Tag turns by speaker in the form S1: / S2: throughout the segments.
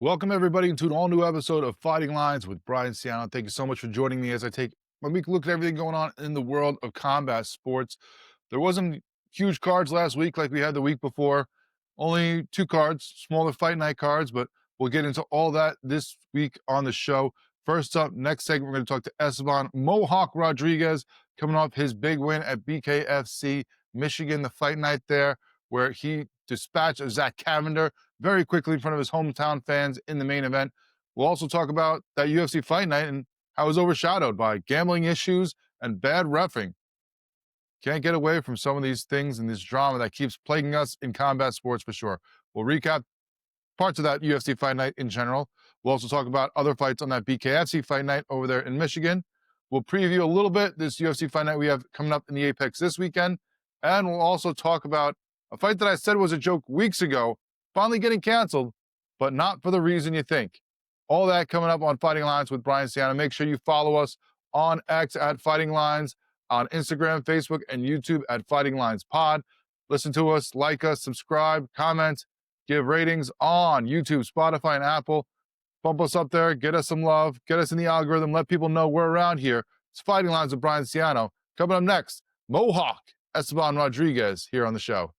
S1: Welcome, everybody, to an all new episode of Fighting Lines with Brian Ciano. Thank you so much for joining me as I take a week look at everything going on in the world of combat sports. There wasn't huge cards last week like we had the week before, only two cards, smaller fight night cards, but we'll get into all that this week on the show. First up, next segment, we're going to talk to Esteban Mohawk Rodriguez coming off his big win at BKFC Michigan, the fight night there, where he dispatched Zach Cavender very quickly in front of his hometown fans in the main event. We'll also talk about that UFC Fight Night and how it was overshadowed by gambling issues and bad reffing. Can't get away from some of these things and this drama that keeps plaguing us in combat sports for sure. We'll recap parts of that UFC Fight Night in general. We'll also talk about other fights on that BKFC Fight Night over there in Michigan. We'll preview a little bit this UFC Fight Night we have coming up in the Apex this weekend. And we'll also talk about a fight that I said was a joke weeks ago, finally getting canceled, but not for the reason you think. All that coming up on Fighting Lines with Brian Ciano. Make sure you follow us on X at Fighting Lines, on Instagram, Facebook, and YouTube at Fighting Lines Pod. Listen to us, like us, subscribe, comment, give ratings on YouTube, Spotify, and Apple. Bump us up there, get us some love, get us in the algorithm, let people know we're around here. It's Fighting Lines with Brian Ciano. Coming up next, Mohawk Esteban Rodriguez here on the show.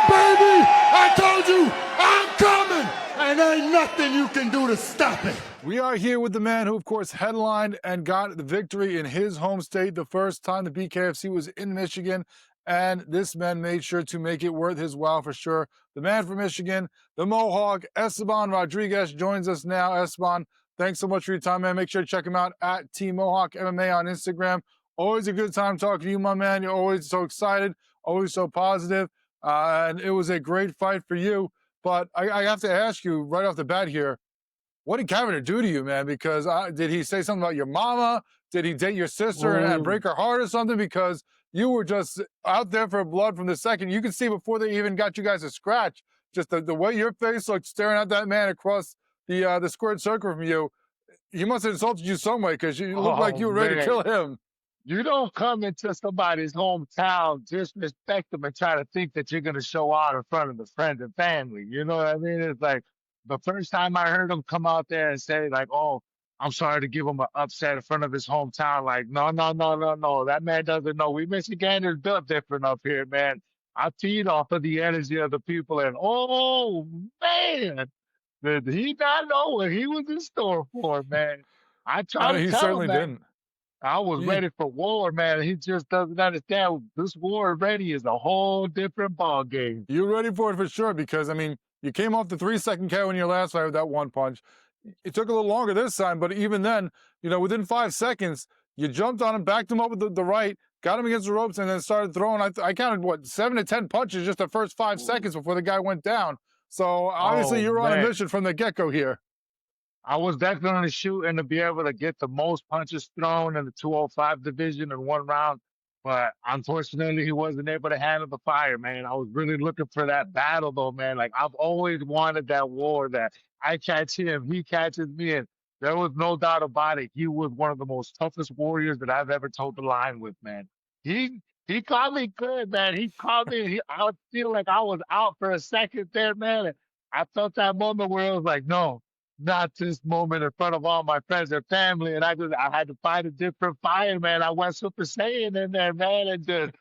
S2: Baby, I told you I'm coming, and ain't nothing you can do to stop it.
S1: We are here with the man who, of course, headlined and got the victory in his home state the first time the BKFC was in Michigan, and this man made sure to make it worth his while for sure. The man from Michigan, the Mohawk, Esteban Rodriguez, joins us now. Esteban, thanks so much for your time, man. Make sure to check him out at Team Mohawk MMA on Instagram. Always a good time talking to you, my man. You're always so excited, always so positive. And it was a great fight for you. But I have to ask you right off the bat here, what did Cavender do to you, man? Because did he say something about your mama? Did he date your sister and break her heart or something? Because you were just out there for blood from the second. You could see before they even got you guys a scratch, just the way your face looked staring at that man across the squared circle from you. He must have insulted you some way because you looked like you were ready to kill him.
S3: You don't come into somebody's hometown, disrespect them, and try to think that you're going to show out in front of the friends and family. You know what I mean? It's like the first time I heard him come out there and say, like, oh, I'm sorry to give him an upset in front of his hometown. Like, no, no, no, no, no. That man doesn't know. We Michiganders built different up here, man. I feed off of the energy of the people. And, oh, man, did he not know what he was in store for, man? I tried to
S1: He
S3: tell
S1: certainly
S3: him, man.
S1: didn't.
S3: I was ready for war, man. He just doesn't understand. This war ready is a whole different ball game.
S1: You're ready for it for sure because, I mean, you came off the 3-second KO in your last fight with that one punch. It took a little longer this time, but even then, within 5 seconds, you jumped on him, backed him up with the right, got him against the ropes, and then started throwing. I counted, 7 to 10 punches just the first 5 seconds before the guy went down. So obviously you were on a mission from the get-go here.
S3: I was definitely shooting to be able to get the most punches thrown in the 205 division in one round, but unfortunately he wasn't able to handle the fire, man. I was really looking for that battle though, man. Like I've always wanted that war that I catch him, he catches me, and there was no doubt about it. He was one of the most toughest warriors that I've ever toed the line with, man. He caught me good, man. He caught me. I would feel like I was out for a second there, man. And I felt that moment where it was like, no, not this moment in front of all my friends and family. And I had to find a different fire, man. I went Super Saiyan in there, man, and just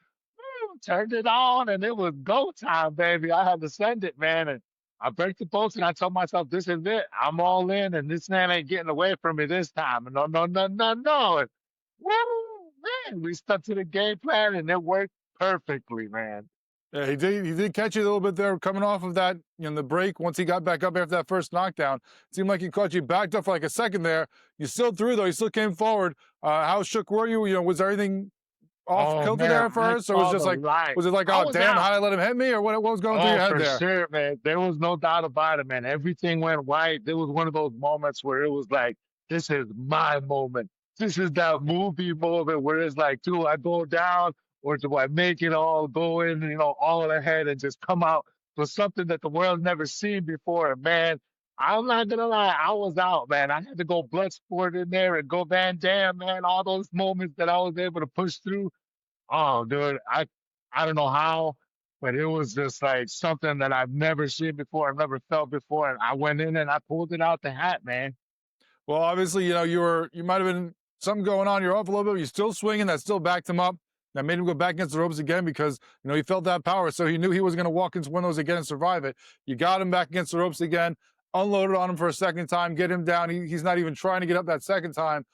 S3: turned it on, and it was go time, baby. I had to send it, man. And I break the post, and I told myself, this is it. I'm all in, and this man ain't getting away from me this time. And no, no, no, no, no. And, woo, man, we stuck to the game plan, and it worked perfectly, man.
S1: Yeah, he did catch you a little bit there coming off of that, the break. Once he got back up after that first knockdown, it seemed like he caught you backed up for like a second there. You still threw, though. You still came forward. How shook were you? Was everything off kilter there at first? Or was it just like, was it like, oh, damn, how did I let him hit me? Or what was going through your head there?
S3: For sure, man. There was no doubt about it, man. Everything went right. There was one of those moments where it was like, this is my moment. This is that movie moment where it's like, do I go down? Or do I make it all go in, all ahead and just come out with something that the world's never seen before? And man, I'm not gonna lie, I was out, man. I had to go blood sport in there and go Van Dam, man. All those moments that I was able to push through. Oh, dude, I don't know how but it was just like something that I've never seen before, I've never felt before, and I went in and I pulled it out the hat, man.
S1: Well, obviously, you might have been something going on. You're off a little bit. You're still swinging. That still backed him up. That made him go back against the ropes again because he felt that power, so he knew he was going to walk into one of those again and survive it. You got him back against the ropes again, unloaded on him for a second time, get him down. He's not even trying to get up that second time.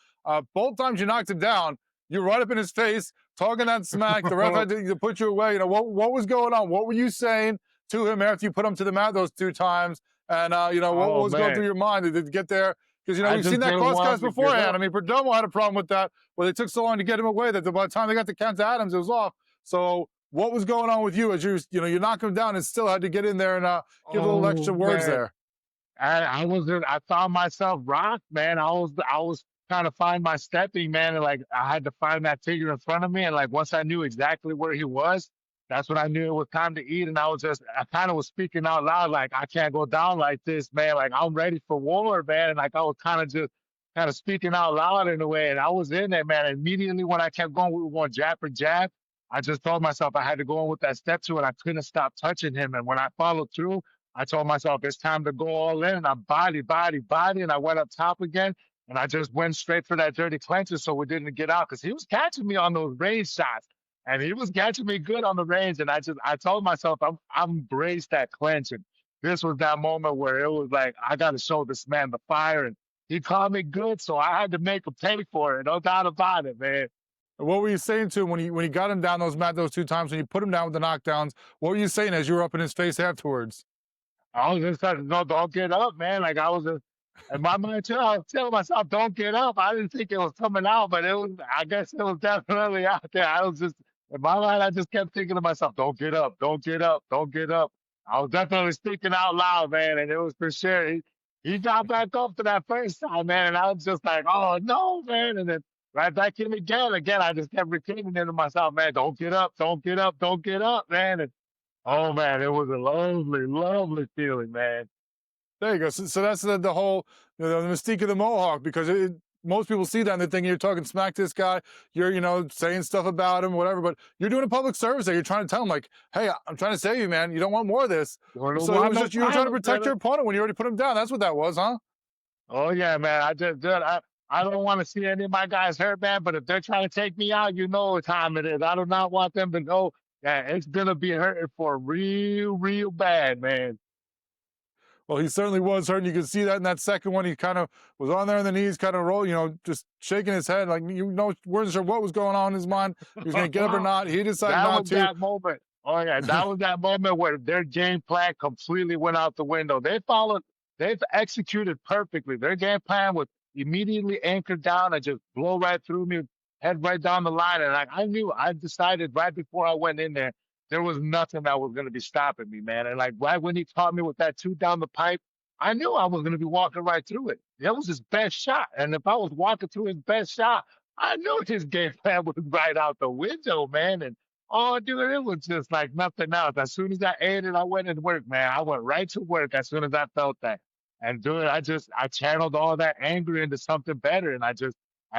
S1: Both times you knocked him down, you're right up in his face, talking that smack. The ref had to put you away. What was going on? What were you saying to him after you put him to the mat those two times? And what
S3: Oh
S1: was going
S3: man,
S1: through your mind to get there? Because
S3: I
S1: we've seen
S3: just
S1: that
S3: didn't
S1: crosscast
S3: want to get
S1: beforehand. I
S3: up.
S1: mean, Perdomo had a problem with that, where they took so long to get him away that by the time they got the count to Adams, it was off. So, what was going on with you as you knock him down and still had to get in there and give a little extra
S3: Oh
S1: words
S3: man,
S1: there?
S3: I found myself rocked, man. I was trying to find my stepping, man, and like I had to find that figure in front of me, and like once I knew exactly where he was, that's when I knew it was time to eat. And I kind of was speaking out loud, like I can't go down like this, man. Like I'm ready for war, man. And like I was kind of speaking out loud in a way, and I was in there, man. Immediately when I kept going, we were going jab for jab. I just told myself I had to go in with that step two, and I couldn't stop touching him. And when I followed through, I told myself it's time to go all in. And I body, and I went up top again. And I just went straight for that dirty clencher so we didn't get out because he was catching me on those range shots. And he was catching me good on the range. And I told myself I'm embraced that clench. And this was that moment where it was like, I got to show this man the fire. And he called me good. So I had to make him pay for it. No doubt about it, man.
S1: What were you saying to him when he got him down those two times, when you put him down with the knockdowns? What were you saying as you were up in his face afterwards?
S3: I was just like, no, don't get up, man. Like I was just, in my mind too, I was telling myself, don't get up. I didn't think it was coming out, but I guess it was definitely out there. I was just, in my mind, I just kept thinking to myself, don't get up, don't get up, don't get up. I was definitely speaking out loud, man. And it was for sure. He got back up to that first time, man. And I was just like, oh no, man. And then right back in again. Again, I just kept repeating it to myself, man, don't get up, don't get up, don't get up, man. And oh man, it was a lovely, lovely feeling, man.
S1: There you go. So that's the whole the mystique of the Mohawk, because most people see that and they're thinking you're talking smack to this guy, you're saying stuff about him, whatever. But you're doing a public service there. You're trying to tell him like, hey, I'm trying to save you, man. You don't want more of this. So it was just you were trying to protect your opponent when you already put him down. That's what that was, huh?
S3: Oh yeah, man. I just did. I don't want to see any of my guys hurt, man. But if they're trying to take me out, you know what time it is. I do not want them to know that it's gonna be hurting for real, real bad, man.
S1: Well, he certainly was hurting. You could see that in that second one. He kind of was on there on the knees, kind of roll, just shaking his head, like wasn't sure what was going on in his mind. He was going to get up or not. He decided
S3: That
S1: not
S3: was
S1: to.
S3: that moment. Oh yeah, that was that moment where their game plan completely went out the window. They've executed perfectly. Their game plan was immediately anchored down and just blow right through me, head right down the line. And I decided right before I went in there was nothing that was going to be stopping me, man. And like right when he caught me with that two down the pipe, I knew I was going to be walking right through it. That was his best shot. And if I was walking through his best shot, I knew his game plan was right out the window, man. And oh, dude, it was just like nothing else. As soon as I ate it, I went to work, man. I went right to work as soon as I felt that. And dude, I channeled all that anger into something better. And I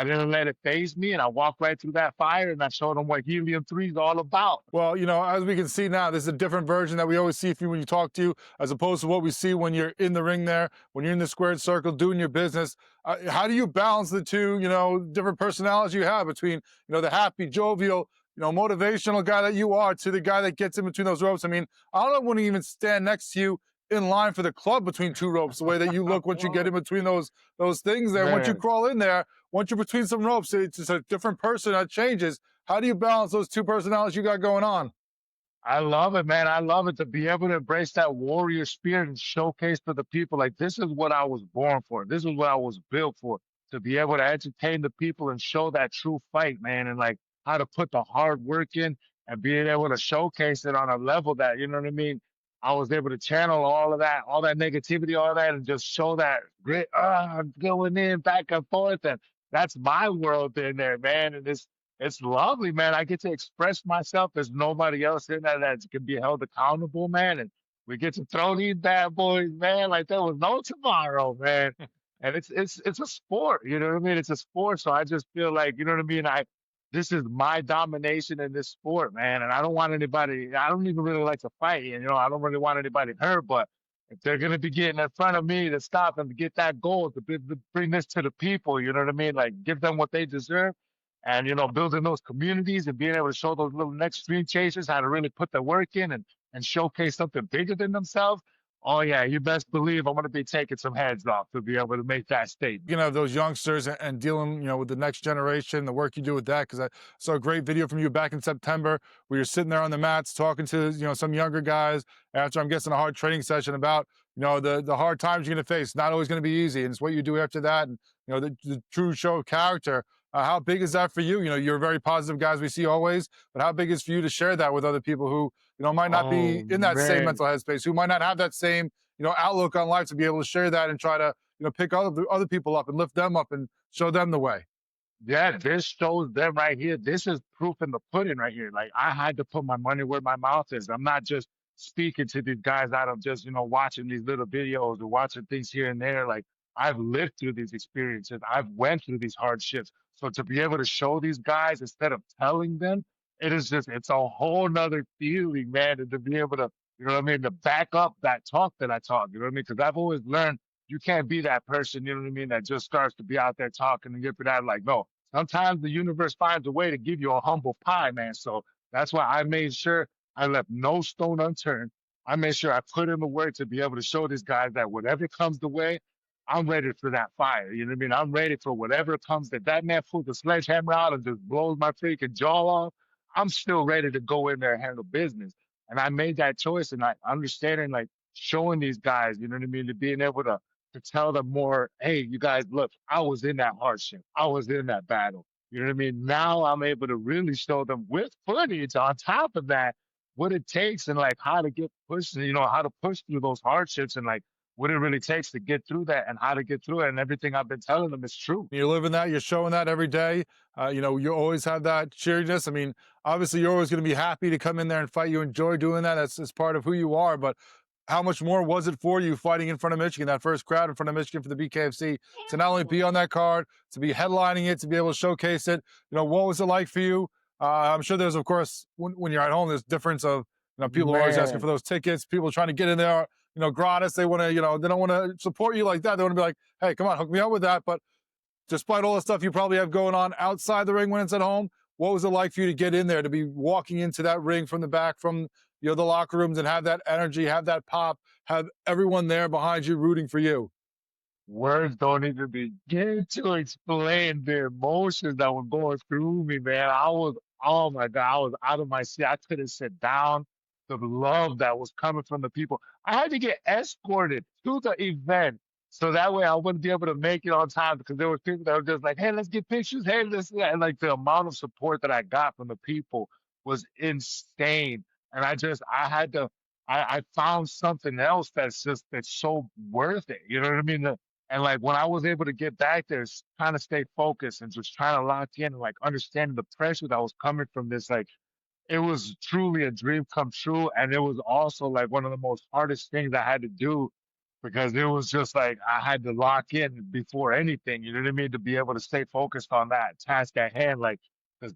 S3: didn't let it phase me. And I walked right through that fire and I showed them what Helium 3 is all about.
S1: Well, as we can see now, there's a different version that we always see when you talk to you, as opposed to what we see when you're in the ring there, when you're in the squared circle doing your business. How do you balance the two, different personalities you have between, the happy, jovial, motivational guy that you are to the guy that gets in between those ropes? I mean, I don't want to even stand next to you in line for the club between two ropes, the way that you look once you get in between those things there. Once you
S3: Man,
S1: crawl in there, once you're between some ropes, it's just a different person that changes. How do you balance those two personalities you got going on?
S3: I love it, man. I love it to be able to embrace that warrior spirit and showcase to the people. Like, this is what I was born for. This is what I was built for, to be able to entertain the people and show that true fight, man. And like how to put the hard work in and being able to showcase it on a level that, you know what I mean? I was able to channel all that negativity, all that, and just show that grit, going in back and forth. And that's my world in there, man. And it's lovely, man. I get to express myself. There's nobody else in there that can be held accountable, man. And we get to throw these bad boys, man, like there was no tomorrow, man. And it's a sport, you know what I mean? It's a sport. So I just feel like, you know what I mean? this is my domination in this sport, man. And I don't want anybody, I don't even really like to fight. And, I don't really want anybody hurt, but if they're going to be getting in front of me to stop and to get that goal, to bring this to the people, you know what I mean? Like give them what they deserve. And, building those communities and being able to show those little next dream chasers how to really put the work in and showcase something bigger than themselves. Oh yeah, you best believe I'm going to be taking some heads off to be able to make that statement.
S1: Those youngsters and dealing, with the next generation, the work you do with that. Because I saw a great video from you back in September where you're sitting there on the mats talking to, some younger guys after, I'm guessing, a hard training session about, the hard times you're going to face. Not always going to be easy. And it's what you do after that. And, the true show of character. How big is that for you? You're very positive guys we see always, but how big is for you to share that with other people who, might not be
S3: Oh
S1: in that same
S3: man.
S1: mental headspace, who might not have that same, outlook on life, to be able to share that and try to, pick other people up and lift them up and show them the way.
S3: Yeah, this shows them right here. This is proof in the pudding right here. Like I had to put my money where my mouth is. I'm not just speaking to these guys out of just, watching these little videos or watching things here and there. Like I've lived through these experiences. I've went through these hardships. So to be able to show these guys instead of telling them, it's a whole nother feeling, man. And to be able to, to back up that talk that I talk, you know what I mean? Because I've always learned you can't be that person, you know what I mean, that just starts to be out there talking and get for that. Like, no, sometimes the universe finds a way to give you a humble pie, man. So that's why I made sure I left no stone unturned. I made sure I put in the work to be able to show these guys that whatever comes the way, I'm ready for that fire. You know what I mean? I'm ready for whatever comes. That man pulls the sledgehammer out and just blows my freaking jaw off, I'm still ready to go in there and handle business. And I made that choice, and I understanding, like showing these guys, you know what I mean, to being able to tell them more, hey, you guys, look, I was in that hardship. I was in that battle. You know what I mean? Now I'm able to really show them with footage on top of that what it takes and like how to get pushed, how to push through those hardships and like what it really takes to get through that and how to get through it. And everything I've been telling them is true.
S1: You're living that, you're showing that every day. You always have that cheeriness. I mean, obviously, you're always going to be happy to come in there and fight. You enjoy doing that. That's part of who you are. But how much more was it for you fighting in front of Michigan, that first crowd in front of Michigan for the BKFC, to not only be on that card, to be headlining it, to be able to showcase it? What was it like for you? I'm sure there's, of course, when you're at home, there's difference of, people are always asking for
S3: Man,
S1: those tickets, people trying to get in there, gratis. They want to, they don't want to support you like that. They want to be like, hey, come on, hook me up with that. But despite all the stuff you probably have going on outside the ring when it's at home, what was it like for you to get in there, to be walking into that ring from the back, from the locker rooms, and have that energy, have that pop, have everyone there behind you rooting for you?
S3: words don't even begin to explain the emotions that were going through me, man. Oh my God, I was out of my seat. I couldn't sit down. The love that was coming from the people. I had to get escorted to the event so that way I wouldn't be able to make it on time because there were people that were just like, hey, let's get pictures. Hey, this, that. And like the amount of support that I got from the people was insane. And I had to, I found something else that's so worth it. You know what I mean? And like when I was able to get back there, trying to stay focused and just trying to lock in and like understanding the pressure that was coming from this, like it was truly a dream come true. And it was also like one of the most hardest things I had to do because it was just like I had to lock in before anything, you know what I mean, to be able to stay focused on that task at hand. Like, because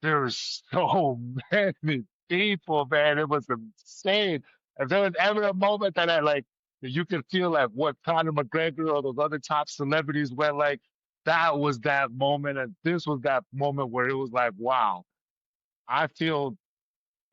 S3: there were so many people, man. It was insane. If there was ever a moment that I like, that you could feel like what Conor McGregor or those other top celebrities went like, that was that moment. And this was that moment where it was like, wow, I feel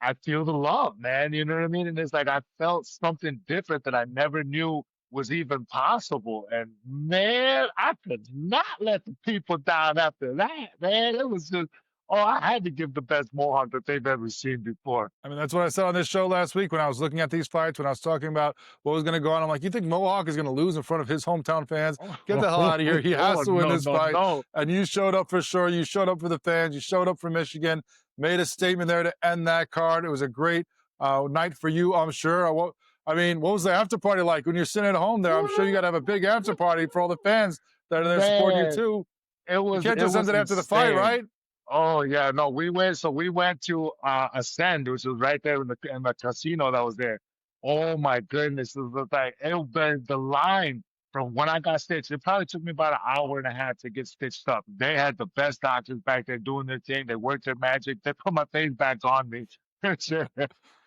S3: I feel the love, man. You know what I mean? And it's like I felt something different that I never knew was even possible. And man, I could not let the people down after that, man. It was just, oh, I had to give the best Mohawk that they've ever seen before.
S1: I mean, that's what I said on this show last week when I was looking at these fights, when I was talking about what was going to go on. I'm like, you think Mohawk is going to lose in front of his hometown fans? Get the hell out of here. He has
S3: Oh,
S1: to win
S3: no,
S1: this
S3: no,
S1: fight.
S3: no.
S1: And you showed up for sure. You showed up for the fans. You showed up for Michigan, made a statement there to end that card. It was a great night for you, I'm sure. I mean, what was the after party like when you're sitting at home there? I'm sure you got to have a big after party for all the fans that are there supporting you
S3: Man,
S1: too. You can't
S3: it
S1: just end
S3: was
S1: it after the fight,
S3: insane.
S1: right?
S3: Oh yeah, no, we went to Ascend, which was right there in the casino that was there. Oh my goodness, it was like the line from when I got stitched, it probably took me about an hour and a half to get stitched up. They had the best doctors back there doing their thing. They worked their magic. They put my face back on me.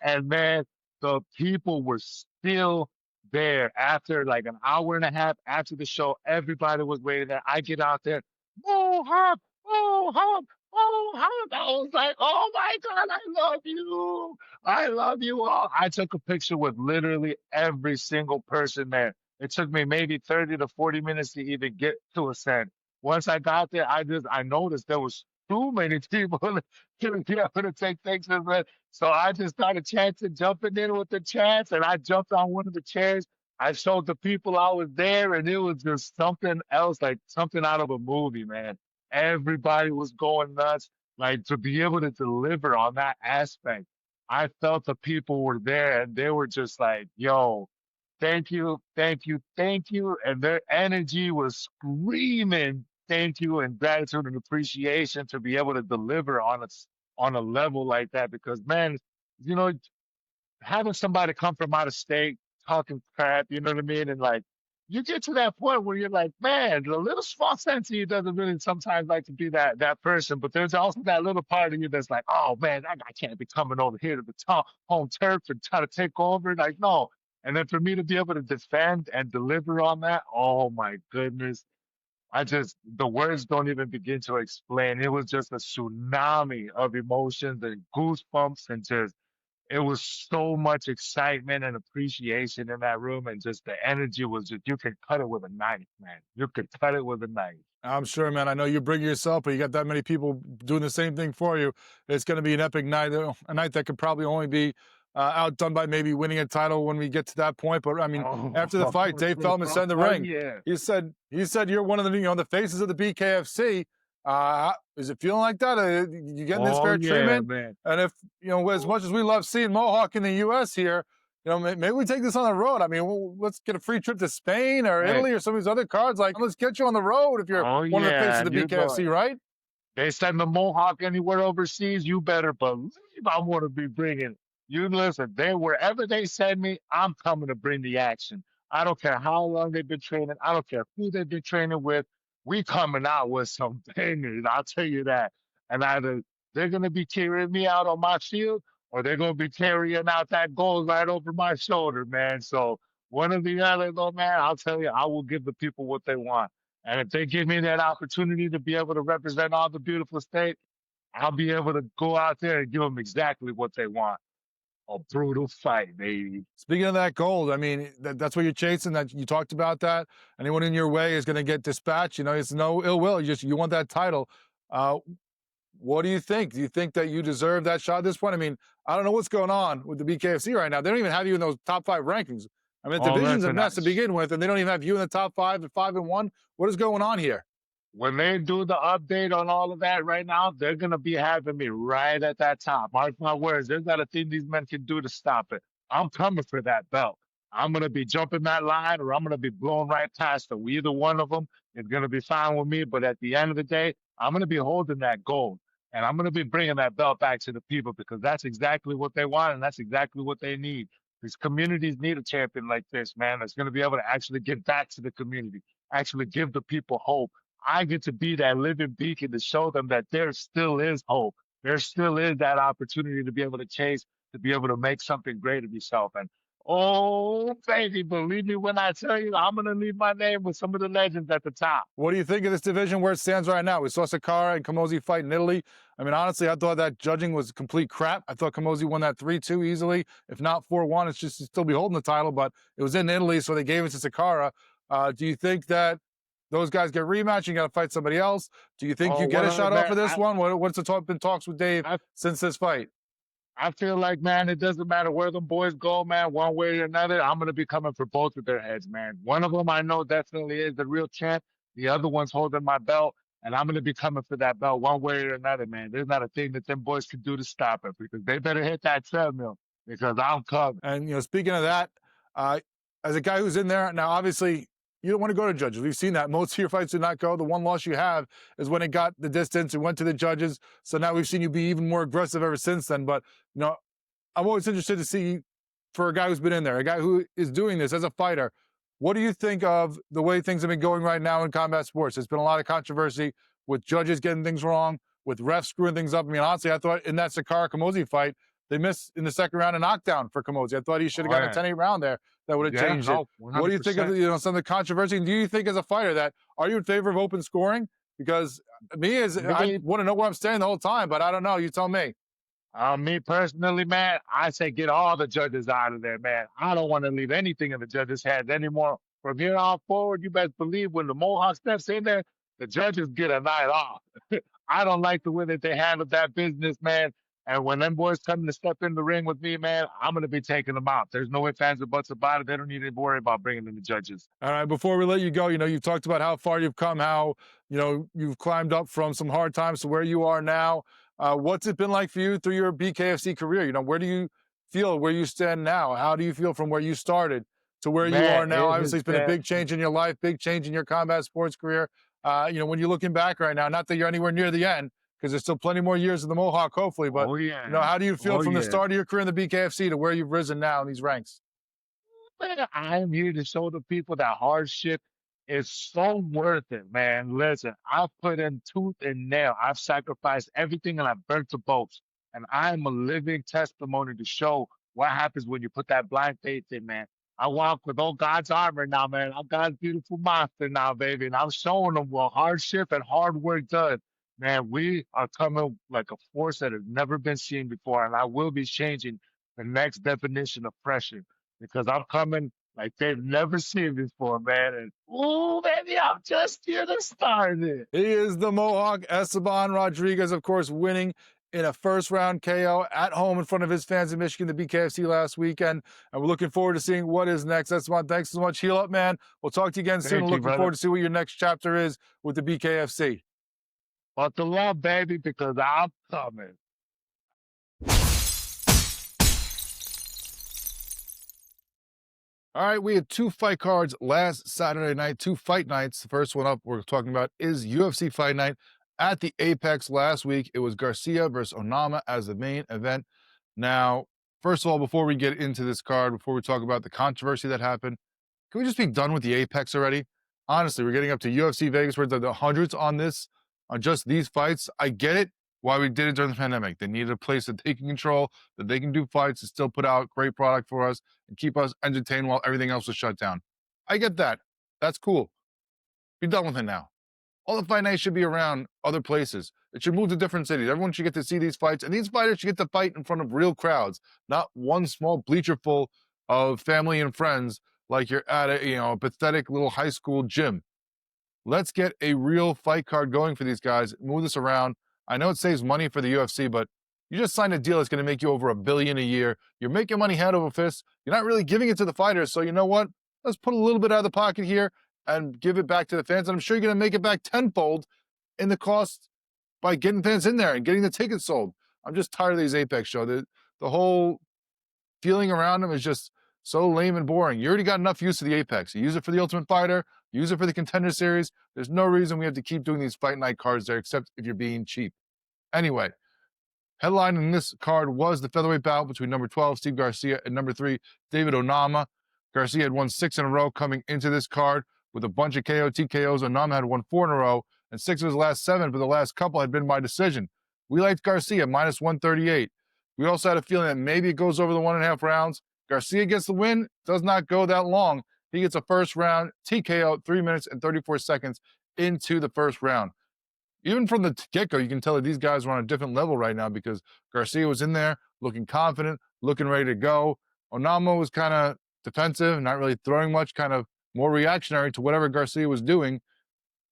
S3: And man, the people were still there after like an hour and a half after the show. Everybody was waiting there. I get out there, Mohawk, Mohawk, Mohawk. I was like, oh my God, I love you. I love you all. I took a picture with literally every single person there. It took me maybe 30 to 40 minutes to even get to a set. Once I got there, I noticed there was too many people to be able to take pictures with. So I just started chanting, jumping in with the chants, and I jumped on one of the chairs. I showed the people I was there, and it was just something else, like something out of a movie, man. Everybody was going nuts. Like to be able to deliver on that aspect, I felt the people were there, and they were just like, yo, thank you, thank you, thank you. And their energy was screaming thank you and gratitude and appreciation to be able to deliver on a level like that. Because man, you know, having somebody come from out of state talking crap, you know what I mean? And like you get to that point where you're like, man, the little small sense of you doesn't really sometimes like to be that person. But there's also that little part of you that's like, oh man, that guy can't be coming over here to the home turf and try to take over. Like, no. And then for me to be able to defend and deliver on that, oh my goodness. The words don't even begin to explain. It was just a tsunami of emotions and goosebumps and just it was so much excitement and appreciation in that room, and just the energy was just you could cut it with a knife, man. You could cut it with a knife.
S1: I'm sure, man. I know you bring yourself, but you got that many people doing the same thing for you. It's going to be an epic night, a night that could probably only be outdone by maybe winning a title when we get to that point. But I mean, after the fight, Dave Feldman said in the ring,
S3: yeah.
S1: he said you're one of the the faces of the BKFC. Is it feeling like that? You getting this fair treatment?
S3: Man.
S1: And if as much as we love seeing Mohawk in the U.S. here, maybe we take this on the road. I mean, let's get a free trip to Spain or Italy or some of these other cards. Like, let's get you on the road if you're one of the faces of the BKFC, right?
S3: They send the Mohawk anywhere overseas. You better believe I want to be bringing. You listen. Wherever they send me, I'm coming to bring the action. I don't care how long they've been training. I don't care who they've been training with. We coming out with some bangers, I'll tell you that. And either they're going to be carrying me out on my field or they're going to be carrying out that gold right over my shoulder, man. So one or the other, though, man, I'll tell you, I will give the people what they want. And if they give me that opportunity to be able to represent all the beautiful state, I'll be able to go out there and give them exactly what they want. A brutal fight, baby.
S1: Speaking of that gold, I mean, that's what you're chasing. That you talked about that. Anyone in your way is going to get dispatched. It's no ill will. You want that title. What do you think? Do you think that you deserve that shot at this point? I mean, I don't know what's going on with the BKFC right now. They don't even have you in those top 5 rankings. I mean, the division's a mess to begin with, and they don't even have you in the top 5 at 5-1. What is going on here?
S3: When they do the update on all of that right now, they're going to be having me right at that top. Mark my words. There's not a thing these men can do to stop it. I'm coming for that belt. I'm going to be jumping that line or I'm going to be blowing right past them. Either one of them is going to be fine with me. But at the end of the day, I'm going to be holding that gold. And I'm going to be bringing that belt back to the people because that's exactly what they want and that's exactly what they need. These communities need a champion like this, man, that's going to be able to actually give back to the community, actually give the people hope. I get to be that living beacon to show them that there still is hope. There still is that opportunity to be able to chase, to be able to make something great of yourself. And oh, baby, believe me when I tell you, I'm going to leave my name with some of the legends at the top.
S1: What do you think of this division where it stands right now? We saw Sakara and Camozzi fight in Italy. I mean, honestly, I thought that judging was complete crap. I thought Camozzi won that 3-2 easily. If not 4-1, it's just to still be holding the title, but it was in Italy, so they gave it to Sakara. Do you think that those guys get rematched? You got to fight somebody else. Do you think you get a shot off of this one? What's been talks with Dave since this fight?
S3: I feel like, man, it doesn't matter where them boys go, man, one way or another. I'm going to be coming for both of their heads, man. One of them I know definitely is the real champ. The other one's holding my belt, and I'm going to be coming for that belt one way or another, man. There's not a thing that them boys can do to stop it because they better hit that treadmill because I'm coming.
S1: And, speaking of that, as a guy who's in there, now, obviously, you don't want to go to judges. We've seen that. Most of your fights do not go. The one loss you have is when it got the distance. It went to the judges. So now we've seen you be even more aggressive ever since then. But, I'm always interested to see, for a guy who's been in there, a guy who is doing this as a fighter, What do you think of the way things have been going right now in combat sports? There's been a lot of controversy with judges getting things wrong, with refs screwing things up. I mean, honestly, I thought in that Sakara Kamosi fight, they missed in the second round a knockdown for Kamosi. I thought he should have
S3: Oh
S1: gotten a
S3: yeah,
S1: 10-8 round there that would have
S3: yeah,
S1: changed it.
S3: no, one
S1: What do
S3: hundred
S1: you think of
S3: percent.
S1: some of the controversy? And do you think as a fighter that are you in favor of open scoring? Because I
S3: Me,
S1: want to know where I'm standing the whole time, but I don't know. You tell me.
S3: me personally, man, I say get all the judges out of there, man. I don't want to leave anything in the judges' hands anymore. From here on forward, you best believe when the Mohawk steps in there, the judges get a night off. I don't like the way that they handled that business, man. And when them boys come to step in the ring with me, man, I'm gonna be taking them out. There's no ifs, ands, or buts about it. They don't need to worry about bringing in the judges.
S1: All right, before we let you go, you've talked about how far you've come, how, you've climbed up from some hard times to where you are now. What's it been like for you through your BKFC career? Where do you feel where you stand now? How do you feel from where you started to where you
S3: Man,
S1: are now?
S3: it has
S1: Obviously, it's been a
S3: been.
S1: big change in your life, big change in your combat sports career. When you're looking back right now, not that you're anywhere near the end, because there's still plenty more years in the Mohawk, hopefully, but,
S3: Oh yeah.
S1: how do you feel
S3: Oh
S1: from the
S3: yeah.
S1: start of your career in the BKFC to where you've risen now in these ranks?
S3: Man, I am here to show the people that hardship is so worth it, man. Listen, I've put in tooth and nail. I've sacrificed everything and I've burnt the boats. And I am a living testimony to show what happens when you put that blind faith in, man. I walk with all God's armor now, man. I'm God's beautiful monster now, baby. And I'm showing them what hardship and hard work does. Man, we are coming like a force that has never been seen before. And I will be changing the next definition of pressure because I'm coming like they've never seen before, man. And ooh, baby, I'm just here to start it.
S1: He is the Mohawk Esteban Rodriguez, of course, winning in a first round KO at home in front of his fans in Michigan, the BKFC last weekend. And we're looking forward to seeing what is next. Esteban, thanks so much. Heal up, man. We'll talk to you again soon.
S3: Thank you,
S1: Looking forward
S3: brother.
S1: to see what your next chapter is with the BKFC.
S3: But the love, baby, because I'm coming.
S1: All right, we had two fight cards last Saturday night, two fight nights. The first one up we're talking about is UFC Fight Night at the Apex last week. It was Garcia versus Onama as the main event. Now, first of all, before we get into this card, before we talk about the controversy that happened, can we just be done with the Apex already? Honestly, we're getting up to UFC Vegas. We're at the hundreds on this, on just these fights. I get it why we did it during the pandemic. They needed a place that they can control, that they can do fights and still put out great product for us and keep us entertained while everything else was shut down. I get that. That's cool. Be done with it now. All the fight nights should be around other places. It should move to different cities. Everyone should get to see these fights, and these fighters should get to fight in front of real crowds, not one small bleacher full of family and friends like you're at a pathetic little high school gym. Let's get a real fight card going for these guys. Move this around. I know it saves money for the UFC, but you just signed a deal that's going to make you over $1 billion a year. You're making money hand over fist. You're not really giving it to the fighters. So you know what? Let's put a little bit out of the pocket here and give it back to the fans. And I'm sure you're going to make it back tenfold in the cost by getting fans in there and getting the tickets sold. I'm just tired of these Apex show. The whole feeling around them is just so lame and boring. You already got enough use of the Apex. You use it for the Ultimate Fighter, use it for the Contender Series. There's no reason we have to keep doing these fight night cards there, except if you're being cheap. Anyway, headlining this card was the featherweight bout between number 12, Steve Garcia, and number 3, David Onama. Garcia had won 6 in a row coming into this card with a bunch of KO, TKOs. Onama had won 4 in a row, and 6 of his last 7 for the last couple had been by decision. We liked Garcia, minus 138. We also had a feeling that maybe it goes over the 1.5 rounds. Garcia gets the win, does not go that long. He gets a first round TKO, 3 minutes and 34 seconds into the first round. Even from the get-go, you can tell that these guys are on a different level right now because Garcia was in there looking confident, looking ready to go. Onama was kind of defensive, not really throwing much, kind of more reactionary to whatever Garcia was doing,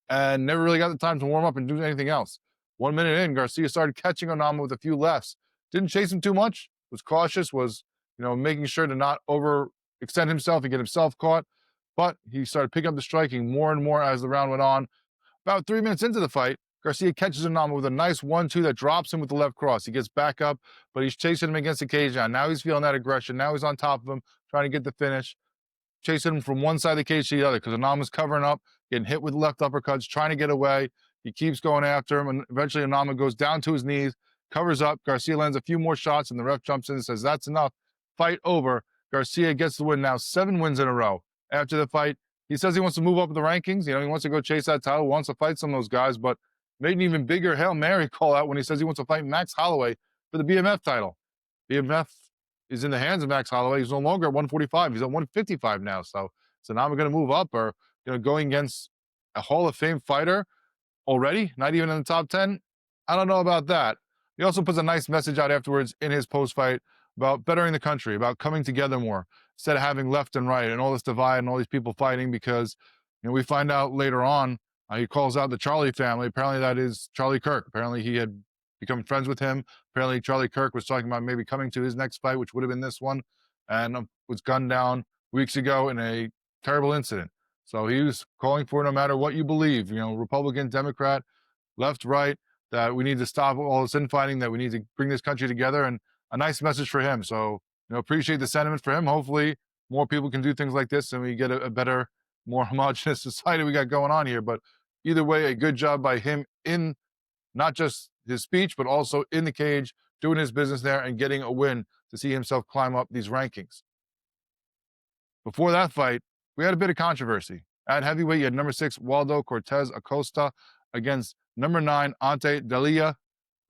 S1: and never really got the time to warm up and do anything else. 1 minute in, Garcia started catching Onama with a few lefts. Didn't chase him too much, was cautious, was making sure to not overextend himself and get himself caught. But he started picking up the striking more and more as the round went on. About 3 minutes into the fight, Garcia catches Onama with a nice 1-2 that drops him with the left cross. He gets back up, but he's chasing him against the cage now. Now he's feeling that aggression. Now he's on top of him, trying to get the finish. Chasing him from one side of the cage to the other because Onama's covering up, getting hit with left uppercuts, trying to get away. He keeps going after him, and eventually Onama goes down to his knees, covers up. Garcia lands a few more shots, and the ref jumps in and says, "That's enough. Fight over." Garcia gets the win now, 7 wins in a row. after the fight. He says he wants to move up the rankings. He wants to go chase that title, wants to fight some of those guys, but made an even bigger Hail Mary call out when he says he wants to fight Max Holloway for the BMF title. BMF is in the hands of Max Holloway. He's no longer at 145. He's at 155 now. So now we're going to move up, or going against a Hall of Fame fighter already, not even in the top 10. I don't know about that. He also puts a nice message out afterwards in his post-fight about bettering the country, about coming together more instead of having left and right and all this divide and all these people fighting, because we find out later on he calls out the Charlie family. Apparently that is Charlie Kirk. Apparently he had become friends with him. Apparently Charlie Kirk was talking about maybe coming to his next fight, which would have been this one, and was gunned down weeks ago in a terrible incident. So he was calling for, no matter what you believe, Republican, Democrat, left, right, that we need to stop all this infighting, that we need to bring this country together, and a nice message for him. So, appreciate the sentiment for him. Hopefully more people can do things like this and we get a better, more homogenous society we got going on here. But either way, a good job by him in not just his speech, but also in the cage, doing his business there and getting a win to see himself climb up these rankings. Before that fight, we had a bit of controversy. At heavyweight, you had number 6, Waldo Cortez Acosta against number 9, Ante Delija.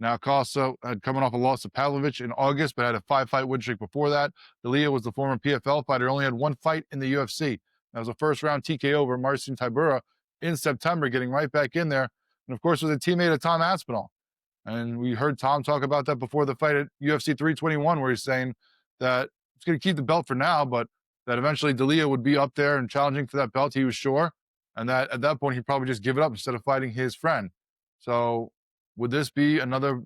S1: Now, Acosta had coming off a loss to Pavlovich in August, but had a 5-fight win streak before that. Delija was the former PFL fighter, only had one fight in the UFC. That was a first-round TKO over Marcin Tybura in September, getting right back in there. And, of course, was a teammate of Tom Aspinall. And we heard Tom talk about that before the fight at UFC 321, where he's saying that he's going to keep the belt for now, but that eventually Delija would be up there and challenging for that belt, he was sure. And that at that point, he'd probably just give it up instead of fighting his friend. So would this be another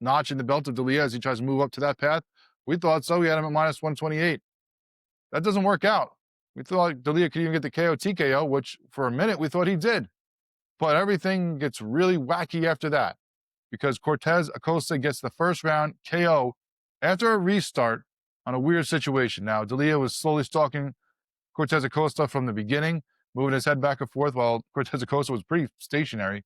S1: notch in the belt of Delija as he tries to move up to that path? We thought so. We had him at minus 128. That doesn't work out. We thought Delija could even get the KO TKO, which for a minute we thought he did. But everything gets really wacky after that, because Cortez Acosta gets the first round KO after a restart on a weird situation. Now, Delija was slowly stalking Cortez Acosta from the beginning, moving his head back and forth while Cortez Acosta was pretty stationary.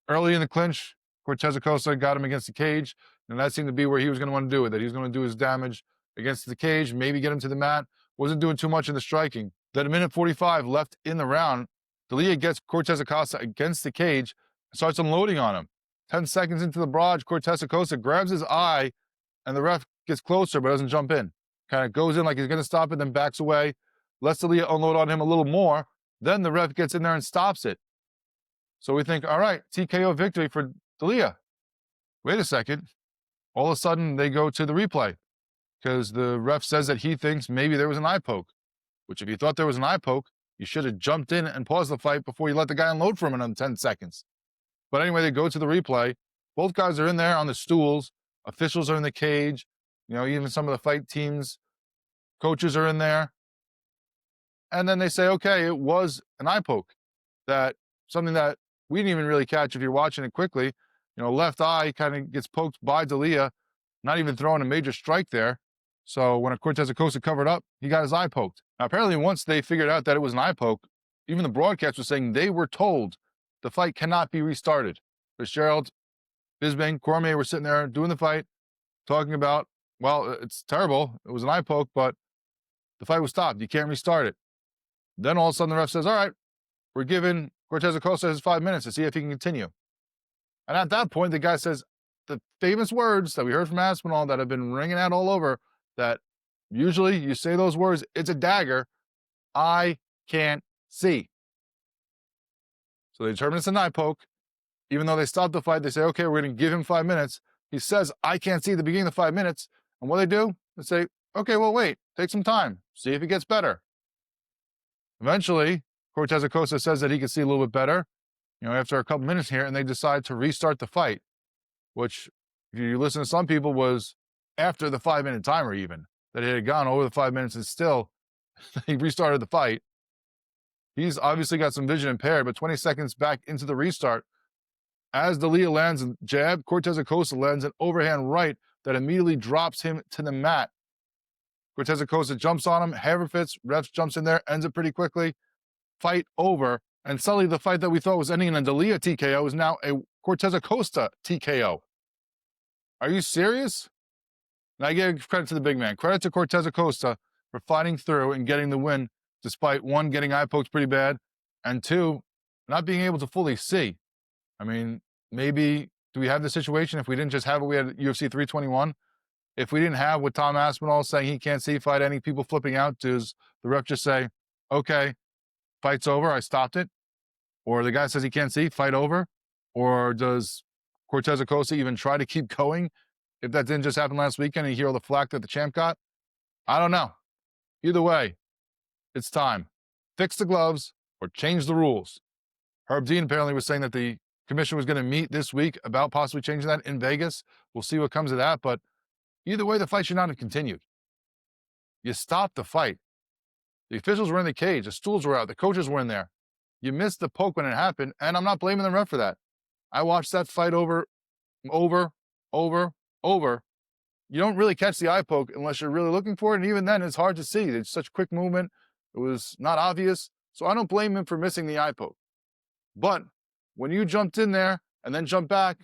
S1: Early in the clinch, Cortez Acosta got him against the cage, and that seemed to be where he was going to want to do it, that he was going to do his damage against the cage, maybe get him to the mat. Wasn't doing too much in the striking. Then a minute 45 left in the round, Delija gets Cortez Acosta against the cage and starts unloading on him. 10 seconds into the barrage, Cortez Acosta grabs his eye, and the ref gets closer but doesn't jump in. Kind of goes in like he's going to stop it, then backs away, lets Delija unload on him a little more. Then the ref gets in there and stops it. So we think, all right, TKO victory for Delija. Wait a second. All of a sudden, they go to the replay because the ref says that he thinks maybe there was an eye poke, which if you thought there was an eye poke, you should have jumped in and paused the fight before you let the guy unload for him in 10 seconds. But anyway, they go to the replay. Both guys are in there on the stools. Officials are in the cage. Even some of the fight teams, coaches are in there. And then they say, okay, it was an eye poke. That something that we didn't even really catch if you're watching it quickly. Left eye kind of gets poked by Delija, not even throwing a major strike there. So when Cortez Acosta covered up, he got his eye poked. Now, apparently once they figured out that it was an eye poke, even the broadcast was saying they were told the fight cannot be restarted. Fitzgerald, Bisbing, Cormier were sitting there doing the fight, talking about, well, it's terrible. It was an eye poke, but the fight was stopped. You can't restart it. Then all of a sudden the ref says, all right, we're giving Cortez Acosta his 5 minutes to see if he can continue. And at that point, the guy says the famous words that we heard from Aspinall that have been ringing out all over, that usually you say those words, it's a dagger, I can't see. So they determine it's an eye poke. Even though they stop the fight, they say, okay, we're going to give him 5 minutes. He says, I can't see at the beginning of the 5 minutes. And what they do, they say, okay, well, wait, take some time, see if it gets better. Eventually, Cortez Acosta says that he can see a little bit better, after a couple minutes here, and they decide to restart the fight, which, if you listen to some people, was after the 5-minute timer even, that it had gone over the 5 minutes and still he restarted the fight. He's obviously got some vision impaired, but 20 seconds back into the restart, as Delija lands a jab, Cortez Acosta lands an overhand right that immediately drops him to the mat. Cortez Acosta jumps on him, hammer fits, ref jumps in there, ends it pretty quickly. Fight over. And suddenly the fight that we thought was ending in a Delija TKO is now a Cortez Acosta TKO. Are you serious? And I give credit to the big man. Credit to Cortez Acosta for fighting through and getting the win despite one, getting eye poked pretty bad, and two, not being able to fully see. I mean, maybe do we have the situation if we didn't just have what we had at UFC 321? If we didn't have what Tom Aspinall saying he can't see fight any, people flipping out, does the ref just say, okay, fight's over, I stopped it? Or the guy says he can't see, fight over? Or does Cortez Acosta even try to keep going if that didn't just happen last weekend and you hear all the flack that the champ got? I don't know. Either way, it's time. Fix the gloves or change the rules. Herb Dean apparently was saying that the commission was going to meet this week about possibly changing that in Vegas. We'll see what comes of that, but either way, the fight should not have continued. You stopped the fight. The officials were in the cage. The stools were out. The coaches were in there. You missed the poke when it happened, and I'm not blaming the ref for that. I watched that fight over. You don't really catch the eye poke unless you're really looking for it, and even then, it's hard to see. It's such quick movement. It was not obvious, so I don't blame him for missing the eye poke. But when you jumped in there and then jumped back,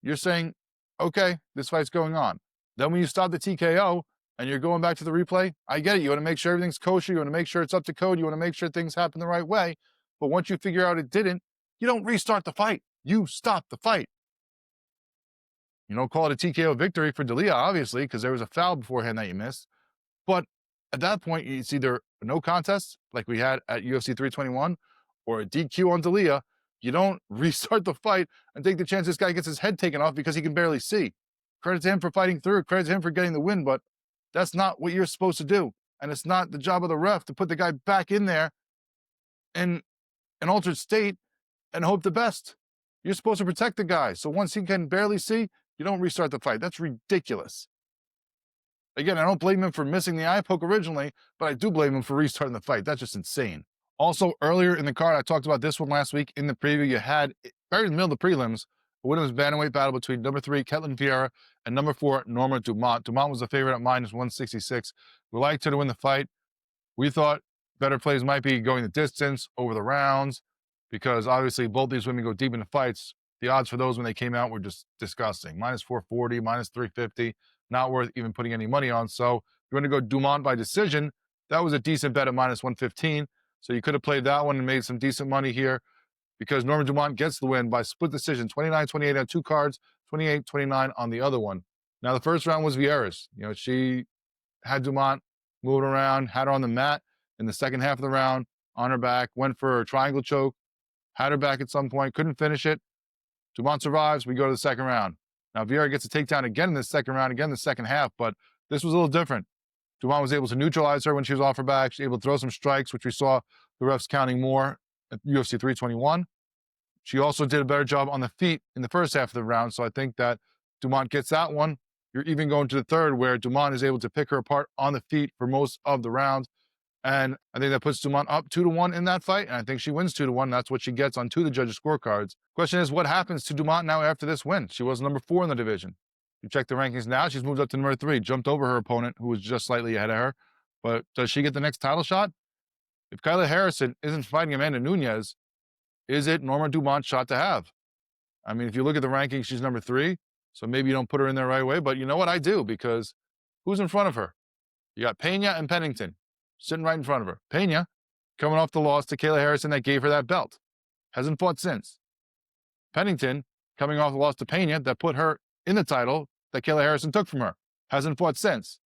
S1: you're saying, okay, this fight's going on. Then when you stop the TKO and you're going back to the replay, I get it. You want to make sure everything's kosher. You want to make sure it's up to code. You want to make sure things happen the right way. But once you figure out it didn't, you don't restart the fight. You stop the fight. You don't call it a TKO victory for D'Elia, obviously, because there was a foul beforehand that you missed. But at that point, it's either a no contest, like we had at UFC 321, or a DQ on D'Elia. You don't restart the fight and take the chance this guy gets his head taken off because he can barely see. Credit to him for fighting through. Credit to him for getting the win, but that's not what you're supposed to do. And it's not the job of the ref to put the guy back in there in an altered state and hope the best. You're supposed to protect the guy. So once he can barely see, you don't restart the fight. That's ridiculous. Again, I don't blame him for missing the eye poke originally, but I do blame him for restarting the fight. That's just insane. Also, earlier in the card, I talked about this one last week in the preview. You had, right in the middle of the prelims, a women's bantamweight battle between number 3, Ketlin Vieira, and number 4, Norma Dumont. Dumont was the favorite at minus 166. We liked her to win the fight. We thought better plays might be going the distance over the rounds, because obviously both these women go deep into fights. The odds for those when they came out were just disgusting. Minus 440, minus 350, not worth even putting any money on. So if you want to go Dumont by decision, that was a decent bet at minus 115. So you could have played that one and made some decent money here, because Norma Dumont gets the win by split decision, 29-28 on 2 cards, 28-29 on the other one. Now, the first round was Vieira's. You know, she had Dumont moving around, had her on the mat in the second half of the round, on her back, went for a triangle choke, had her back at some point, couldn't finish it. Dumont survives. We go to the second round. Now, Vieira gets a takedown again in the second round, again in the second half, but this was a little different. Dumont was able to neutralize her when she was off her back. She was able to throw some strikes, which we saw the refs counting more at UFC 321. She also did a better job on the feet in the first half of the round, so I think that Dumont gets that one. You're even going to the third, where Dumont is able to pick her apart on the feet for most of the round. And I think that puts Dumont up 2-1 in that fight, and I think she wins 2-1. That's what she gets on 2 of the judges' scorecards. Question is, what happens to Dumont now after this win? She was number 4 in the division. You check the rankings now, she's moved up to number 3, jumped over her opponent, who was just slightly ahead of her. But does she get the next title shot? If Kyla Harrison isn't fighting Amanda Nunes, is it Norma Dumont's shot to have? I mean, if you look at the rankings, she's number 3, so maybe you don't put her in there right away, but you know what? I do, because who's in front of her? You got Pena and Pennington sitting right in front of her. Pena, coming off the loss to Kayla Harrison that gave her that belt, hasn't fought since. Pennington, coming off the loss to Pena that put her in the title that Kayla Harrison took from her, hasn't fought since.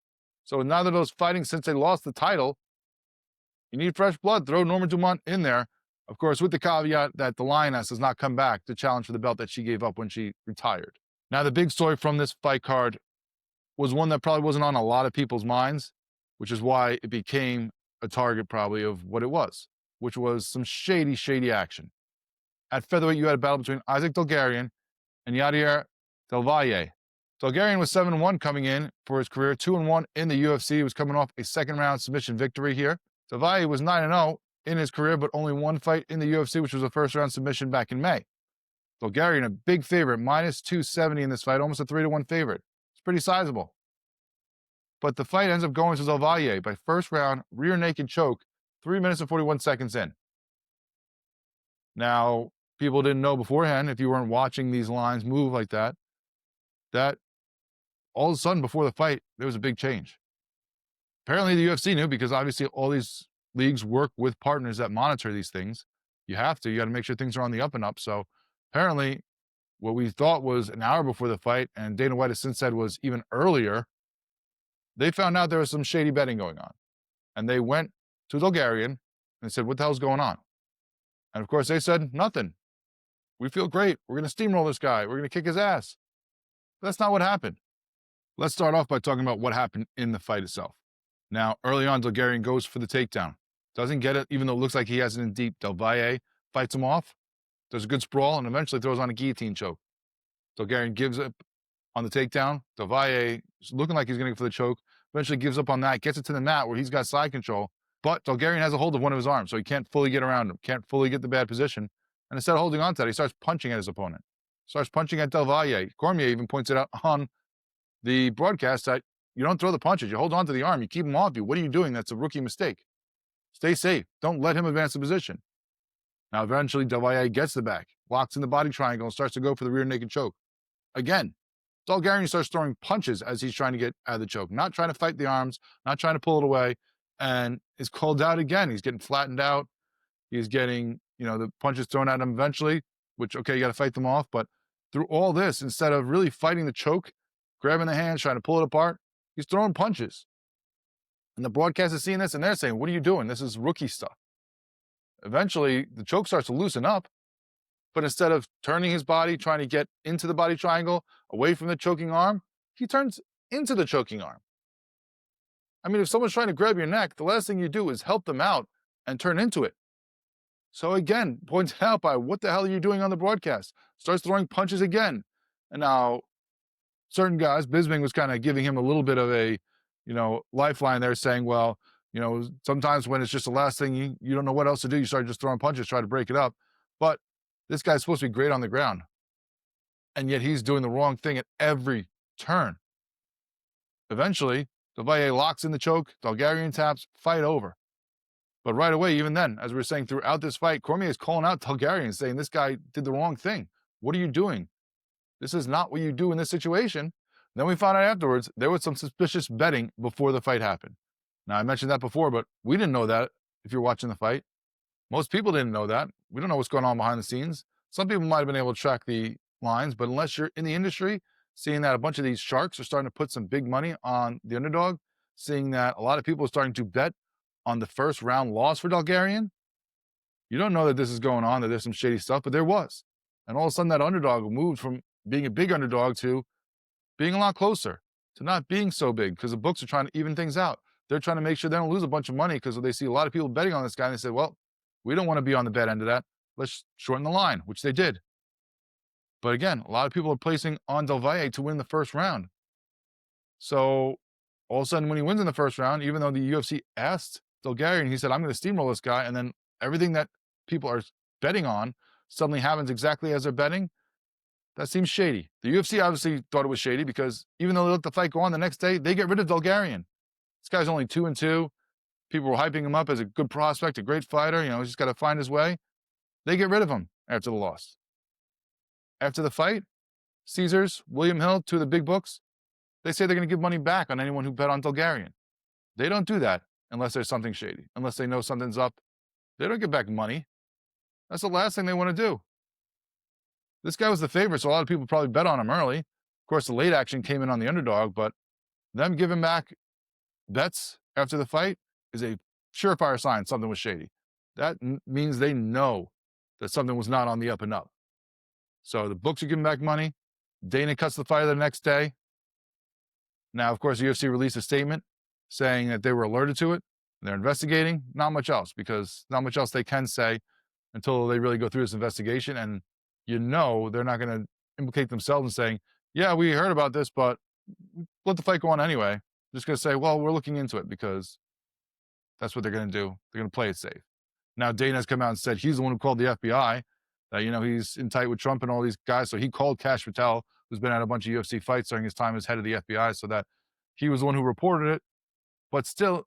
S1: So neither of those fighting since they lost the title. You need fresh blood. Throw Norma Dumont in there. Of course, with the caveat that the Lioness has not come back to challenge for the belt that she gave up when she retired. Now, the big story from this fight card was one that probably wasn't on a lot of people's minds, which is why it became a target probably of what it was, which was some shady, shady action. At featherweight, you had a battle between Isaac Delgarian and Yadier Del Valle. Delgarian was 7-1 coming in for his career, 2-1 in the UFC. He was coming off a second-round submission victory here. Del Valle was 9-0 in his career, but only one fight in the UFC, which was a first-round submission back in May. Delgarian, a big favorite, minus 270 in this fight, almost a 3-1 favorite. It's pretty sizable. But the fight ends up going to Del Valle by first round, rear naked choke, 3 minutes and 41 seconds in. Now, people didn't know beforehand, if you weren't watching these lines move like that all of a sudden before the fight, there was a big change. Apparently the UFC knew, because obviously all these leagues work with partners that monitor these things. You have to. You got to make sure things are on the up and up. So apparently, what we thought was an hour before the fight, and Dana White has since said was even earlier, they found out there was some shady betting going on. And they went to Bulgarian and said, "What the hell's going on?" And of course, they said, "Nothing. We feel great. We're going to steamroll this guy. We're going to kick his ass." But that's not what happened. Let's start off by talking about what happened in the fight itself. Now, early on, Bulgarian goes for the takedown. Doesn't get it, even though it looks like he has it in deep. Del Valle fights him off, does a good sprawl, and eventually throws on a guillotine choke. Bulgarian gives up on the takedown. Del Valle is looking like he's going to go for the choke. Eventually gives up on that, gets it to the mat where he's got side control. But Bulgarian has a hold of one of his arms, so he can't fully get around him, can't fully get the bad position. And instead of holding on to that, he starts punching at his opponent. Starts punching at Del Valle. Cormier even points it out on the broadcast that you don't throw the punches. You hold on to the arm. You keep him off you. What are you doing? That's a rookie mistake. Stay safe. Don't let him advance the position. Now, eventually, Del Valle gets the back, locks in the body triangle, and starts to go for the rear naked choke. Again, Bulgarian starts throwing punches as he's trying to get out of the choke, not trying to fight the arms, not trying to pull it away, and is called out again. He's getting flattened out. He's getting, the punches thrown at him eventually, which, okay, you got to fight them off. But through all this, instead of really fighting the choke, grabbing the hands, trying to pull it apart, he's throwing punches. And the broadcast is seeing this, and they're saying, "What are you doing? This is rookie stuff." Eventually, the choke starts to loosen up. But instead of turning his body, trying to get into the body triangle, away from the choking arm, he turns into the choking arm. I mean, if someone's trying to grab your neck, the last thing you do is help them out and turn into it. So again, pointed out by, "What the hell are you doing on the broadcast?" Starts throwing punches again. And now certain guys, Bisping was kind of giving him a little bit of a, lifeline there, saying, well, sometimes when it's just the last thing, you don't know what else to do. You start just throwing punches, try to break it up. But this guy's supposed to be great on the ground. And yet he's doing the wrong thing at every turn. Eventually, Del Valle locks in the choke, Bulgarian taps, fight over. But right away, even then, as we were saying throughout this fight, Cormier is calling out Bulgarian, saying this guy did the wrong thing. What are you doing? This is not what you do in this situation. Then we found out afterwards there was some suspicious betting before the fight happened. Now, I mentioned that before, but we didn't know that if you're watching the fight. Most people didn't know that. We don't know what's going on behind the scenes. Some people might have been able to track the lines, but unless you're in the industry, seeing that a bunch of these sharks are starting to put some big money on the underdog, seeing that a lot of people are starting to bet on the first round loss for Bulgarian, you don't know that this is going on, that there's some shady stuff, but there was. And all of a sudden that underdog moved from being a big underdog to being a lot closer, to not being so big, because the books are trying to even things out. They're trying to make sure they don't lose a bunch of money because they see a lot of people betting on this guy, and they say, well, we don't want to be on the bad end of that. Let's shorten the line, which they did. But again, a lot of people are placing on Del Valle to win the first round. So all of a sudden, when he wins in the first round, even though the UFC asked Bulgarian, he said, "I'm going to steamroll this guy." And then everything that people are betting on suddenly happens exactly as they're betting. That seems shady. The UFC obviously thought it was shady because even though they let the fight go on the next day, they get rid of Bulgarian. This guy's only 2-2. People were hyping him up as a good prospect, a great fighter. He's just got to find his way. They get rid of him after the loss. After the fight, Caesars, William Hill, two of the big books, they say they're going to give money back on anyone who bet on Bulgarian. They don't do that unless there's something shady, unless they know something's up. They don't give back money. That's the last thing they want to do. This guy was the favorite, so a lot of people probably bet on him early. Of course, the late action came in on the underdog, but them giving back bets after the fight is a surefire sign something was shady. That means they know that something was not on the up and up. So the books are giving back money. Dana cuts the fight the next day. Now, of course, the UFC released a statement saying that they were alerted to it. They're investigating. Not much else, because not much else they can say until they really go through this investigation. And they're not going to implicate themselves in saying, "Yeah, we heard about this, but let the fight go on anyway." They're just going to say, "Well, we're looking into it," because that's what they're going to do. They're going to play it safe. Now, Dana has come out and said he's the one who called the FBI. He's in tight with Trump and all these guys. So he called Cash Patel, who's been at a bunch of UFC fights during his time as head of the FBI, so that he was the one who reported it. But still,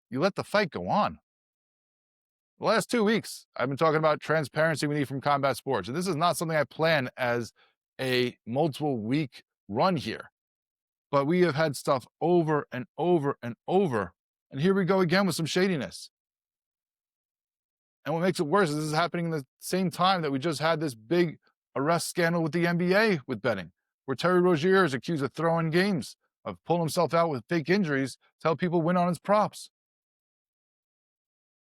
S1: you let the fight go on. The last 2 weeks, I've been talking about transparency we need from combat sports. And this is not something I plan as a multiple week run here. But we have had stuff over and over and over. And here we go again with some shadiness. And what makes it worse is this is happening in the same time that we just had this big arrest scandal with the NBA with betting, where Terry Rozier is accused of throwing games, of pulling himself out with fake injuries to help people win on his props.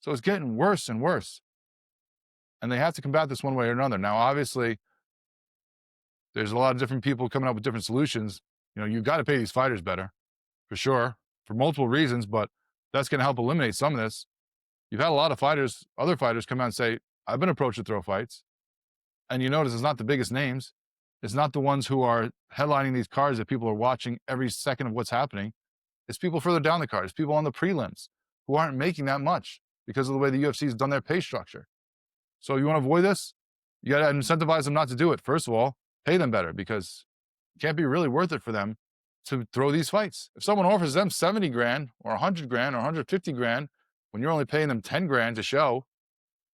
S1: So it's getting worse and worse. And they have to combat this one way or another. Now, obviously, there's a lot of different people coming up with different solutions. You know, you've got to pay these fighters better, for sure, for multiple reasons, but that's going to help eliminate some of this. You've had a lot of fighters, other fighters come out and say, I've been approached to throw fights. And you notice it's not the biggest names. It's not the ones who are headlining these cards that people are watching every second of what's happening. It's people further down the card. It's people on the prelims who aren't making that much because of the way the UFC has done their pay structure. So you want to avoid this? You got to incentivize them not to do it. First of all, pay them better, because it can't be really worth it for them to throw these fights. If someone offers them 70 grand or 100 grand or 150 grand when you're only paying them 10 grand to show,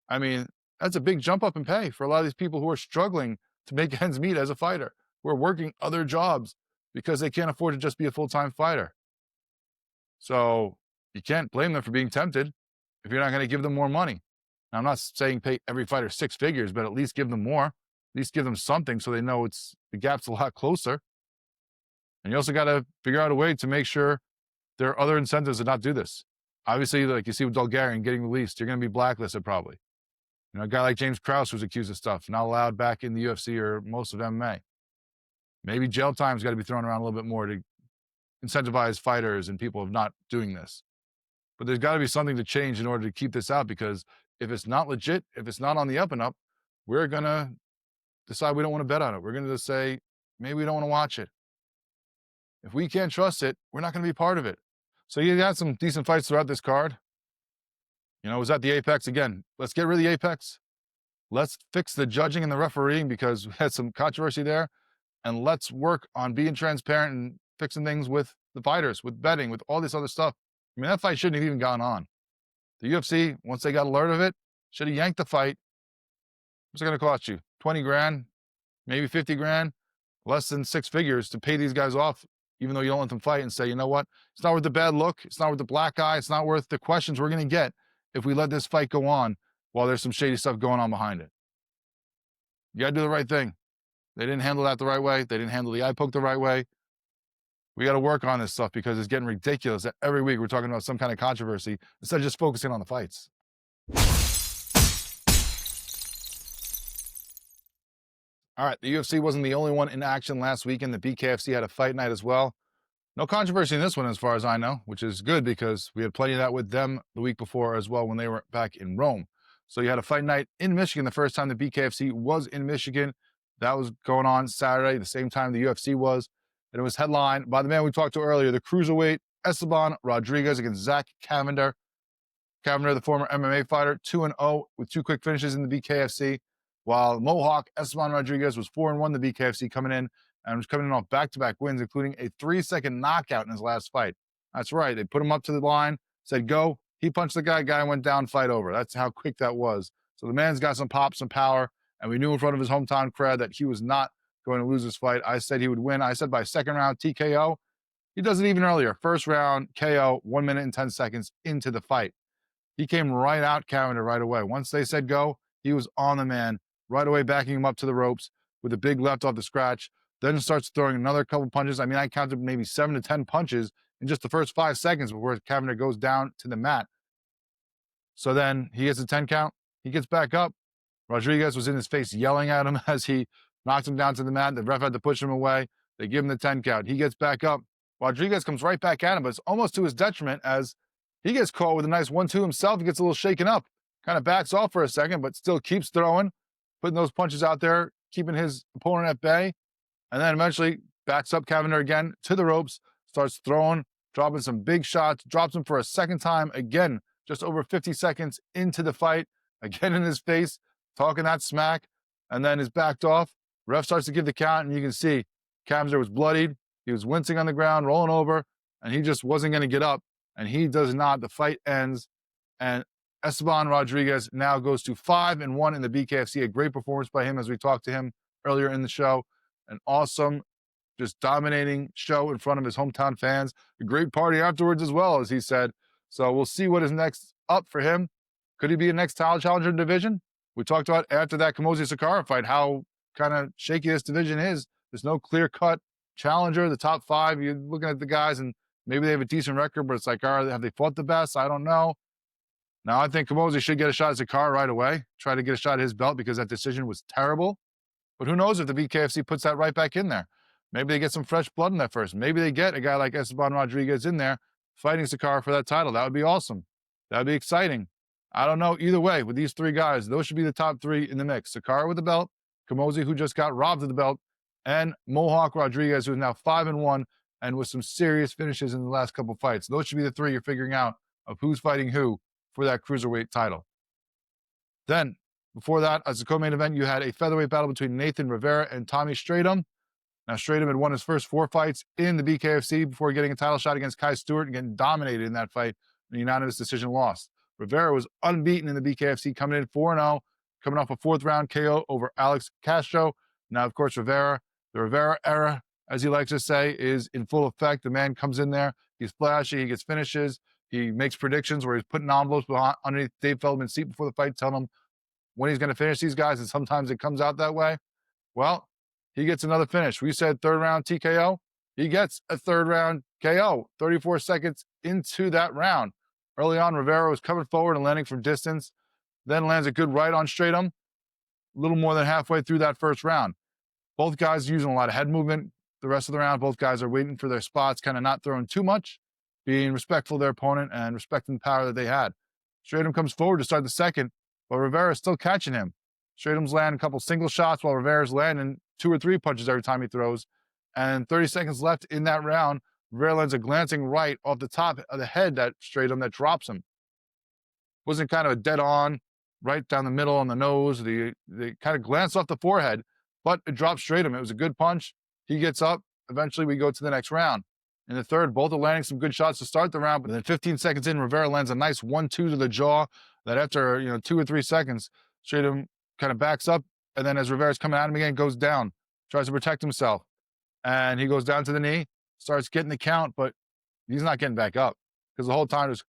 S1: I mean, that's a big jump up in pay for a lot of these people who are struggling to make ends meet as a fighter, who are working other jobs because they can't afford to just be a full-time fighter. So you can't blame them for being tempted if you're not going to give them more money. Now, I'm not saying pay every fighter 6 figures, but at least give them more. At least give them something so they know the gap's a lot closer. And you also got to figure out a way to make sure there are other incentives to not do this. Obviously, like you see with Bulgarian getting released, you're going to be blacklisted probably. You know, a guy like James Krause who's accused of stuff, not allowed back in the UFC or most of MMA. Maybe jail time's got to be thrown around a little bit more to incentivize fighters and people of not doing this. But there's got to be something to change in order to keep this out, because if it's not legit, if it's not on the up and up, we're going to decide we don't want to bet on it. We're going to just say, maybe we don't want to watch it. If we can't trust it, we're not going to be part of it. So you got some decent fights throughout this card. You know, it was at the Apex again. Let's get rid of the Apex. Let's fix the judging and the refereeing, because we had some controversy there. And let's work on being transparent and fixing things with the fighters, with betting, with all this other stuff. I mean, that fight shouldn't have even gone on. The UFC, once they got alert of it, should have yanked the fight. What's it going to cost you? 20 grand, maybe 50 grand, less than 6 figures to pay these guys off, even though you don't let them fight, and say, you know what? It's not worth the bad look. It's not worth the black eye. It's not worth the questions we're going to get if we let this fight go on while there's some shady stuff going on behind it. You got to do the right thing. They didn't handle that the right way. They didn't handle the eye poke the right way. We got to work on this stuff, because it's getting ridiculous that every week we're talking about some kind of controversy instead of just focusing on the fights. All right, the UFC wasn't the only one in action last weekend. The BKFC had a fight night as well. No controversy in this one as far as I know, which is good, because we had plenty of that with them the week before as well when they were back in Rome. So you had a fight night in Michigan the first time the BKFC was in Michigan. That was going on Saturday, the same time the UFC was. And it was headlined by the man we talked to earlier, the Cruiserweight Esteban Rodriguez against Zach Cavender. Cavender, the former MMA fighter, 2-0 with 2 quick finishes in the BKFC, while Mohawk Esteban Rodriguez was 4-1, the BKFC coming in, and was coming in off back-to-back wins, including a 3-second knockout in his last fight. That's right. They put him up to the line, said, go. He punched the guy went down, fight over. That's how quick that was. So the man's got some pop, some power, and we knew in front of his hometown crowd that he was not going to lose this fight. I said he would win. I said by second round TKO. He does it even earlier. First round KO, 1 minute and 10 seconds into the fight. He came right out Cavender right away. Once they said go, he was on the man, right away backing him up to the ropes with a big left off the scratch. Then starts throwing another couple punches. I mean, I counted maybe 7 to 10 punches in just the first 5 seconds before Cavender goes down to the mat. So then he gets a 10 count. He gets back up. Rodriguez was in his face yelling at him as he knocked him down to the mat. The ref had to push him away. They give him the 10 count. He gets back up. Rodriguez comes right back at him, but it's almost to his detriment as he gets caught with a nice 1-2 himself. He gets a little shaken up, kind of backs off for a second, but still keeps throwing, putting those punches out there, keeping his opponent at bay, and then eventually backs up Cavender again to the ropes, starts throwing, dropping some big shots, drops him for a second time, again, just over 50 seconds into the fight, again in his face, talking that smack, and then is backed off. Ref starts to give the count, and you can see Cavender was bloodied. He was wincing on the ground, rolling over, and he just wasn't going to get up, and he does not. The fight ends, and Esteban Rodriguez now goes to 5-1 in the BKFC. A great performance by him as we talked to him earlier in the show. An awesome, just dominating show in front of his hometown fans. A great party afterwards as well, as he said. So we'll see what is next up for him. Could he be a next title challenger in the division? We talked about after that Camozzi-Sakara fight how kind of shaky this division is. There's no clear-cut challenger. The top 5, you're looking at the guys, and maybe they have a decent record, but it's like, all right, have they fought the best? I don't know. Now, I think Camozzi should get a shot at Sakara right away, try to get a shot at his belt because that decision was terrible. But who knows if the BKFC puts that right back in there. Maybe they get some fresh blood in that first. Maybe they get a guy like Esteban Rodriguez in there fighting Sakara for that title. That would be awesome. That would be exciting. I don't know. Either way, with these 3 guys, those should be the top 3 in the mix. Sakara with the belt, Camozzi, who just got robbed of the belt, and Mohawk Rodriguez, who is now 5-1 and with some serious finishes in the last couple fights. Those should be the 3 you're figuring out of who's fighting who for that cruiserweight title. Then, before that, as a co-main event, you had a featherweight battle between Nathan Rivera and Tommy Stratum. Now, Stratum had won his first 4 fights in the BKFC before getting a title shot against Kai Stewart and getting dominated in that fight. A unanimous decision loss. Rivera was unbeaten in the BKFC, coming in 4-0, coming off a 4th-round KO over Alex Castro. Now, of course, the Rivera era, as he likes to say, is in full effect. The man comes in there, he's flashy, he gets finishes, he makes predictions where he's putting envelopes underneath Dave Feldman's seat before the fight, telling him when he's going to finish these guys, and sometimes it comes out that way. Well, he gets another finish. We said 3rd-round TKO. He gets a 3rd-round KO, 34 seconds into that round. Early on, Rivera was coming forward and landing from distance, then lands a good right on Stratum, a little more than halfway through that first round. Both guys using a lot of head movement. The rest of the round, both guys are waiting for their spots, kind of not throwing too much, being respectful of their opponent and respecting the power that they had. Stratum comes forward to start the second, but Rivera is still catching him. Stratum's landing a couple single shots while Rivera's landing 2 or 3 punches every time he throws. And 30 seconds left in that round, Rivera lands a glancing right off the top of the head that Stratum that drops him. Wasn't kind of a dead on, right down the middle on the nose. They kind of glanced off the forehead, but it dropped Stratum. It was a good punch. He gets up. Eventually, we go to the next round. In the third, both are landing some good shots to start the round, but then 15 seconds in, Rivera lands a nice 1-2 to the jaw that after 2 or 3 seconds, Stratum kind of backs up, and then as Rivera's coming at him again, goes down, tries to protect himself, and he goes down to the knee, starts getting the count, but he's not getting back up because the whole time he's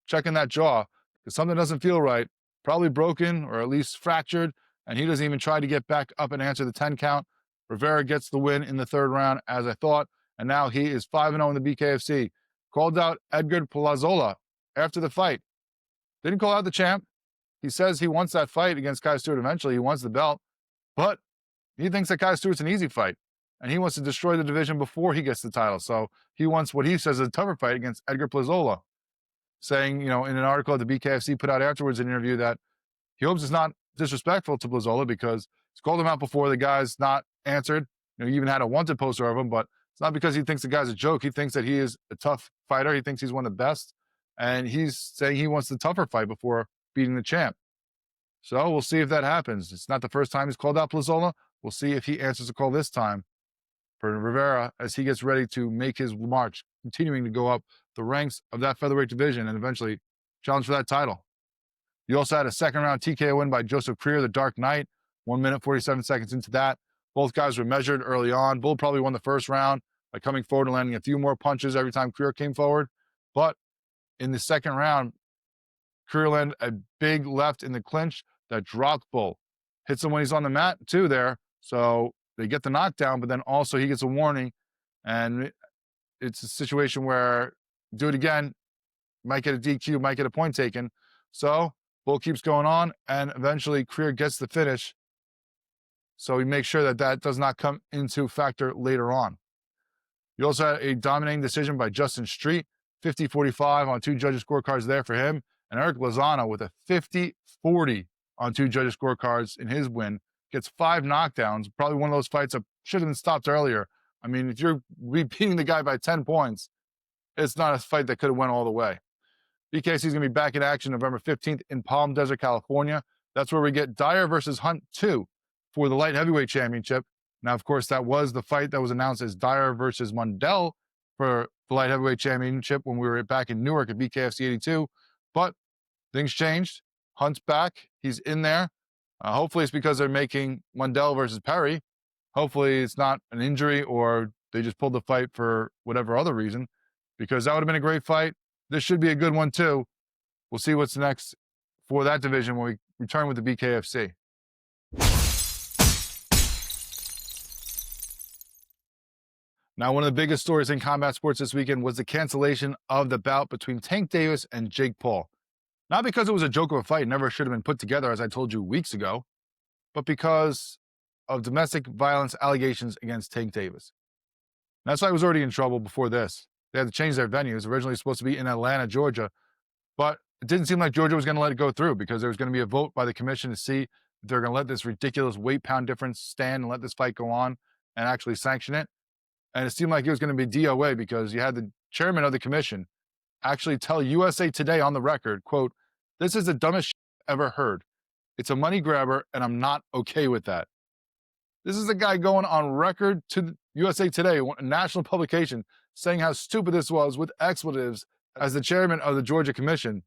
S1: checking that jaw because something doesn't feel right, probably broken or at least fractured, and he doesn't even try to get back up and answer the 10 count. Rivera gets the win in the third round, as I thought, and now he is 5-0 in the BKFC. Called out Edgar Plazola after the fight. Didn't call out the champ. He says he wants that fight against Kai Stewart eventually. He wants the belt, but he thinks that Kai Stewart's an easy fight, and he wants to destroy the division before he gets the title. So he wants what he says is a tougher fight against Edgar Plazola, saying, in an article that the BKFC put out afterwards, an interview, that he hopes it's not disrespectful to Plazola because he's called him out before. The guy's not answered. He even had a wanted poster of him, but it's not because he thinks the guy's a joke. He thinks that he is a tough fighter. He thinks he's one of the best, and he's saying he wants the tougher fight before beating the champ. So we'll see if that happens. It's not the first time he's called out Plazola. We'll see if he answers the call this time for Rivera as he gets ready to make his march, continuing to go up the ranks of that featherweight division and eventually challenge for that title. You also had a second-round TKO win by Joseph Creer, the Dark Knight, 1 minute, 47 seconds into that. Both guys were measured early on. Bull probably won the first round by coming forward and landing a few more punches every time Creer came forward. But in the second round, Creer landed a big left in the clinch that dropped Bull. Hits him when he's on the mat, too, there. So they get the knockdown, but then also he gets a warning. And it's a situation where do it again, might get a DQ, might get a point taken. So Bull keeps going on, and eventually Creer gets the finish. So we make sure that that does not come into factor later on. You also had a dominating decision by Justin Street, 50-45 on 2 judges' scorecards there for him. And Eric Lozano with a 50-40 on 2 judges' scorecards in his win. Gets 5 knockdowns, probably one of those fights that should have been stopped earlier. I mean, if you're beating the guy by 10 points, it's not a fight that could have went all the way. BKC is going to be back in action November 15th in Palm Desert, California. That's where we get Dyer versus Hunt 2 for the light heavyweight championship. Now, of course, that was the fight that was announced as Dyer versus Mundell for the light heavyweight championship when we were back in Newark at BKFC 82. But things changed. Hunt's back. He's in there. Hopefully it's because they're making Mundell versus Perry. Hopefully it's not an injury or they just pulled the fight for whatever other reason, because that would have been a great fight. This should be a good one too. We'll see what's next for that division when we return with the BKFC. Now, one of the biggest stories in combat sports this weekend was the cancellation of the bout between Tank Davis and Jake Paul. Not because it was a joke of a fight, never should have been put together, as I told you weeks ago, but because of domestic violence allegations against Tank Davis. And that's why he was already in trouble before this. They had to change their venues. Originally supposed to be in Atlanta, Georgia, but it didn't seem like Georgia was going to let it go through because there was going to be a vote by the commission to see if they're going to let this ridiculous weight pound difference stand and let this fight go on and actually sanction it. And it seemed like it was going to be DOA because you had the chairman of the commission actually tell USA Today on the record, quote, "This is the dumbest shit I've ever heard. It's a money grabber, and I'm not okay with that." This is a guy going on record to USA Today, a national publication, saying how stupid this was with expletives as the chairman of the Georgia Commission.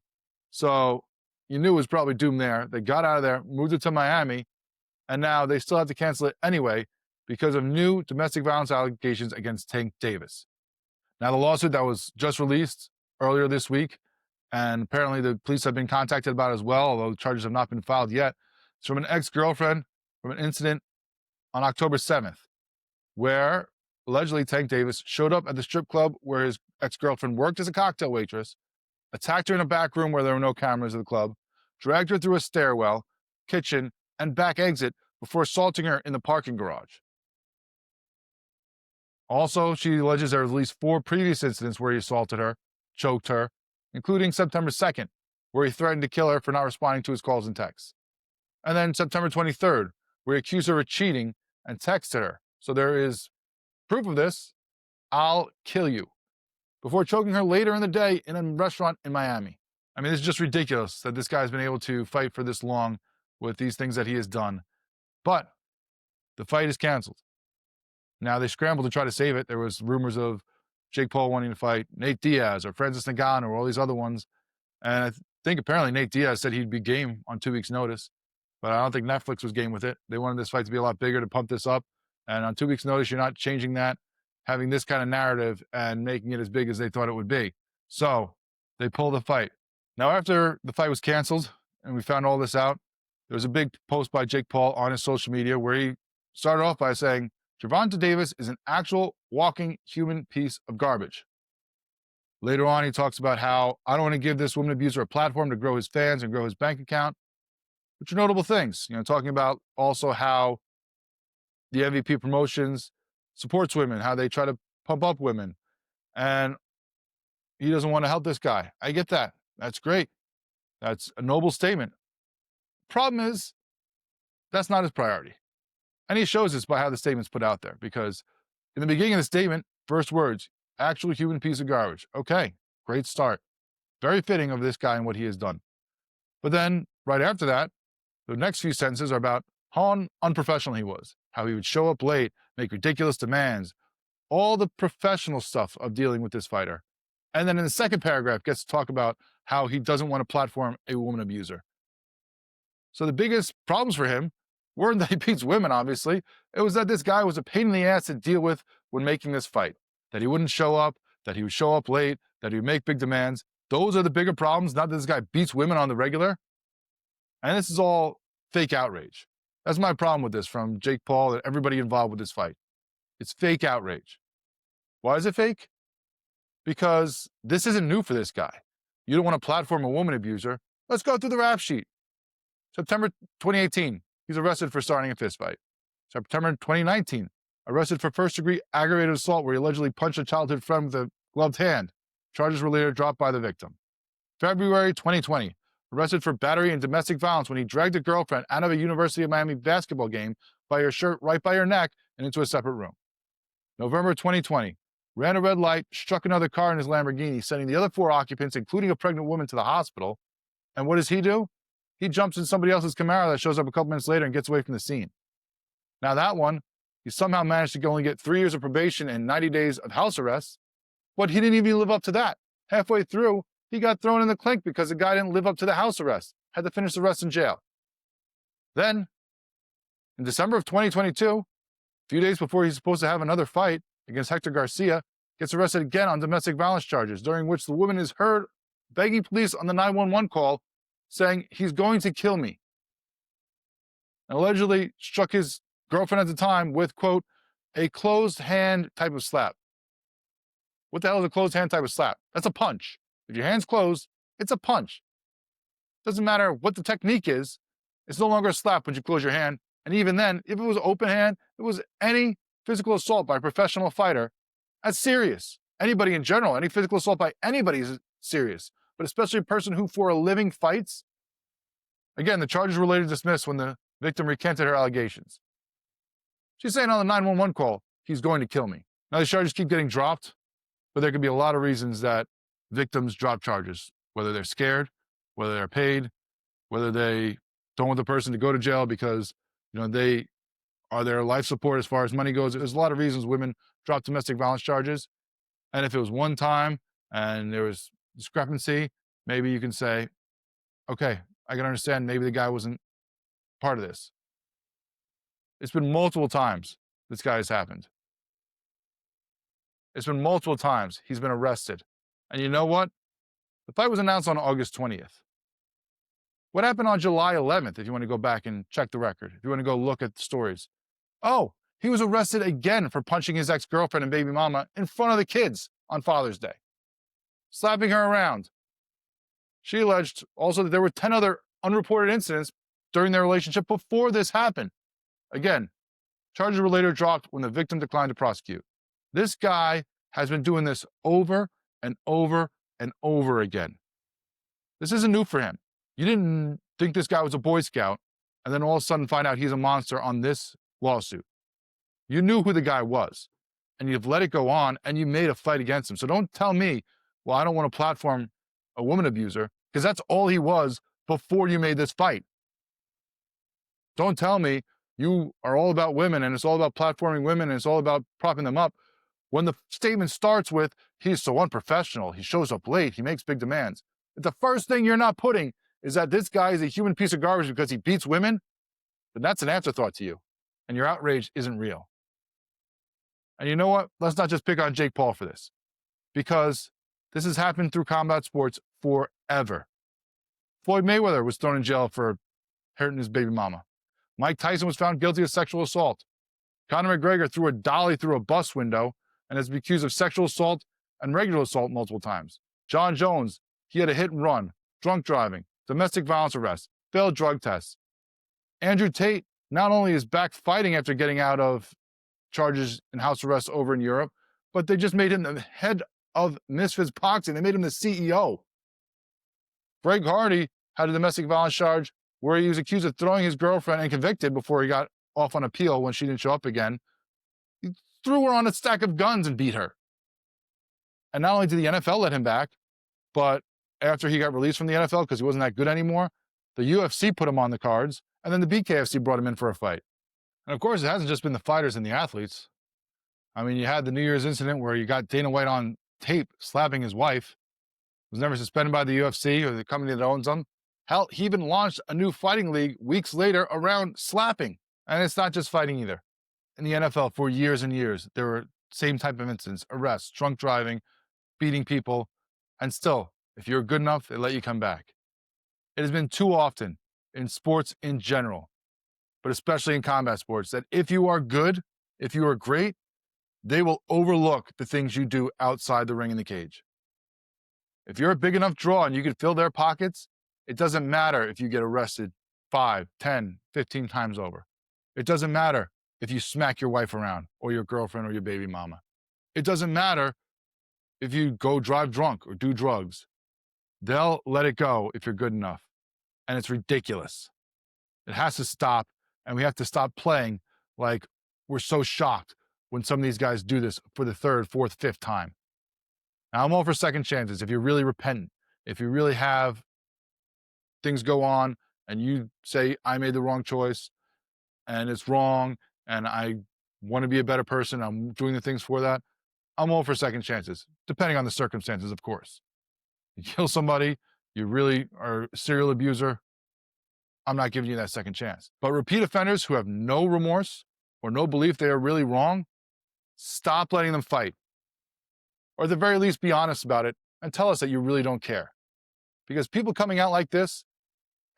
S1: So you knew it was probably doomed there. They got out of there, moved it to Miami, and now they still have to cancel it anyway because of new domestic violence allegations against Tank Davis. Now, the lawsuit that was just released earlier this week, and apparently the police have been contacted about it as well, although charges have not been filed yet, it's from an ex-girlfriend from an incident on October 7th, where allegedly Tank Davis showed up at the strip club where his ex-girlfriend worked as a cocktail waitress, attacked her in a back room where there were no cameras of the club, dragged her through a stairwell, kitchen, and back exit before assaulting her in the parking garage. Also, she alleges there were at least 4 previous incidents where he assaulted her, choked her, including September 2nd, where he threatened to kill her for not responding to his calls and texts. And then September 23rd, where he accused her of cheating and texted her. So there is proof of this. "I'll kill you," before choking her later in the day in a restaurant in Miami. I mean, it's just ridiculous that this guy's been able to fight for this long with these things that he has done. But the fight is canceled. Now, they scrambled to try to save it. There was rumors of Jake Paul wanting to fight Nate Diaz or Francis Ngannou or all these other ones. And I think apparently Nate Diaz said he'd be game on 2 weeks' notice. But I don't think Netflix was game with it. They wanted this fight to be a lot bigger to pump this up. And on 2 weeks' notice, you're not changing that, having this kind of narrative and making it as big as they thought it would be. So they pulled the fight. Now, after the fight was canceled and we found all this out, there was a big post by Jake Paul on his social media where he started off by saying, "Gervonta Davis is an actual walking human piece of garbage." Later on, he talks about how, "I don't want to give this woman abuser a platform to grow his fans and grow his bank account," which are notable things. Talking about also how the MVP promotions supports women, how they try to pump up women. And he doesn't want to help this guy. I get that. That's great. That's a noble statement. Problem is, that's not his priority. And he shows this by how the statement's put out there, because in the beginning of the statement, first words, "actual human piece of garbage." Okay, great start. Very fitting of this guy and what he has done. But then right after that, the next few sentences are about how unprofessional he was, how he would show up late, make ridiculous demands, all the professional stuff of dealing with this fighter. And then in the second paragraph gets to talk about how he doesn't want to platform a woman abuser. So the biggest problems for him weren't that he beats women, obviously. It was that this guy was a pain in the ass to deal with when making this fight. That he wouldn't show up, that he would show up late, that he would make big demands. Those are the bigger problems, not that this guy beats women on the regular. And this is all fake outrage. That's my problem with this from Jake Paul and everybody involved with this fight. It's fake outrage. Why is it fake? Because this isn't new for this guy. You don't want to platform a woman abuser. Let's go through the rap sheet. September 2018, he's arrested for starting a fistfight. September 2019, arrested for first-degree aggravated assault where he allegedly punched a childhood friend with a gloved hand. Charges were later dropped by the victim. February 2020, arrested for battery and domestic violence when he dragged a girlfriend out of a University of Miami basketball game by her shirt right by her neck and into a separate room. November 2020, ran a red light, struck another car in his Lamborghini, sending the other 4 occupants, including a pregnant woman, to the hospital. And what does he do? He jumps in somebody else's Camaro that shows up a couple minutes later and gets away from the scene. Now that one, he somehow managed to only get 3 years of probation and 90 days of house arrest, but he didn't even live up to that. Halfway through, he got thrown in the clink because the guy didn't live up to the house arrest, had to finish the rest in jail. Then, in December of 2022, a few days before he's supposed to have another fight against Hector Garcia, gets arrested again on domestic violence charges, during which the woman is heard begging police on the 911 call saying he's going to kill me. And allegedly struck his girlfriend at the time with, quote, a closed hand type of slap. What the hell is a closed hand type of slap? That's a punch. If your hand's closed, it's a punch. Doesn't matter what the technique is. It's no longer a slap when you close your hand. And even then, if it was open hand, it was any physical assault by a professional fighter, that's serious. Anybody in general, any physical assault by anybody is serious. But especially a person who for a living fights. Again, the charges were later dismissed when the victim recanted her allegations. She's saying on the 911 call, he's going to kill me. Now, the charges keep getting dropped, but there could be a lot of reasons that victims drop charges, whether they're scared, whether they're paid, whether they don't want the person to go to jail because, they are their life support as far as money goes. There's a lot of reasons women drop domestic violence charges. And if it was one time and there was discrepancy, maybe you can say, okay, I can understand maybe the guy wasn't part of this. It's been multiple times this guy has happened. It's been multiple times he's been arrested. And you know what? The fight was announced on August 20th. What happened on July 11th, if you want to go back and check the record, if you want to go look at the stories? Oh, he was arrested again for punching his ex-girlfriend and baby mama in front of the kids on Father's Day, slapping her around. She alleged also that there were 10 other unreported incidents during their relationship before this happened. Again, charges were later dropped when the victim declined to prosecute. This guy has been doing this over and over and over again. This isn't new for him. You didn't think this guy was a Boy Scout and then all of a sudden find out he's a monster on this lawsuit. You knew who the guy was and you've let it go on and you made a fight against him. So don't tell me, well, I don't want to platform a woman abuser, because that's all he was before you made this fight. Don't tell me you are all about women and it's all about platforming women and it's all about propping them up when the statement starts with, he's so unprofessional, he shows up late, he makes big demands. If the first thing you're not putting is that this guy is a human piece of garbage because he beats women, then that's an afterthought to you. And your outrage isn't real. And you know what? Let's not just pick on Jake Paul for this, because this has happened through combat sports forever. Floyd Mayweather was thrown in jail for hurting his baby mama. Mike Tyson was found guilty of sexual assault. Conor McGregor threw a dolly through a bus window and has been accused of sexual assault and regular assault multiple times. John Jones, he had a hit and run, drunk driving, domestic violence arrest, failed drug tests. Andrew Tate not only is back fighting after getting out of charges and house arrest over in Europe, but they just made him the head of Misfits Boxing. They made him the CEO. Greg Hardy had a domestic violence charge where he was accused of throwing his girlfriend and convicted before he got off on appeal when she didn't show up again. He threw her on a stack of guns and beat her. And not only did the NFL let him back, but after he got released from the NFL because he wasn't that good anymore, the UFC put him on the cards, and then the BKFC brought him in for a fight. And of course, it hasn't just been the fighters and the athletes. I mean, you had the New Year's incident where you got Dana White on tape slapping his wife. Was never suspended by the UFC or the company that owns them. Hell, he even launched a new fighting league weeks later around slapping. And it's not just fighting either. In the NFL for years and years, there were same type of incidents, arrests, drunk driving, beating people. And still, if you're good enough, they let you come back. It has been too often in sports in general, but especially in combat sports, that if you are good, if you are great, they will overlook the things you do outside the ring in the cage. If you're a big enough draw and you can fill their pockets, it doesn't matter if you get arrested 5, 10, 15 times over. It doesn't matter if you smack your wife around or your girlfriend or your baby mama. It doesn't matter if you go drive drunk or do drugs. They'll let it go if you're good enough. And it's ridiculous. It has to stop, and we have to stop playing like we're so shocked when some of these guys do this for the third, fourth, fifth time. Now, I'm all for second chances. If you're really repentant, if you really have things go on and you say, I made the wrong choice and it's wrong and I want to be a better person, I'm doing the things for that, I'm all for second chances, depending on the circumstances, of course. You kill somebody, you really are a serial abuser, I'm not giving you that second chance. But repeat offenders who have no remorse or no belief they are really wrong, stop letting them fight. Or at the very least, be honest about it and tell us that you really don't care. Because people coming out like this,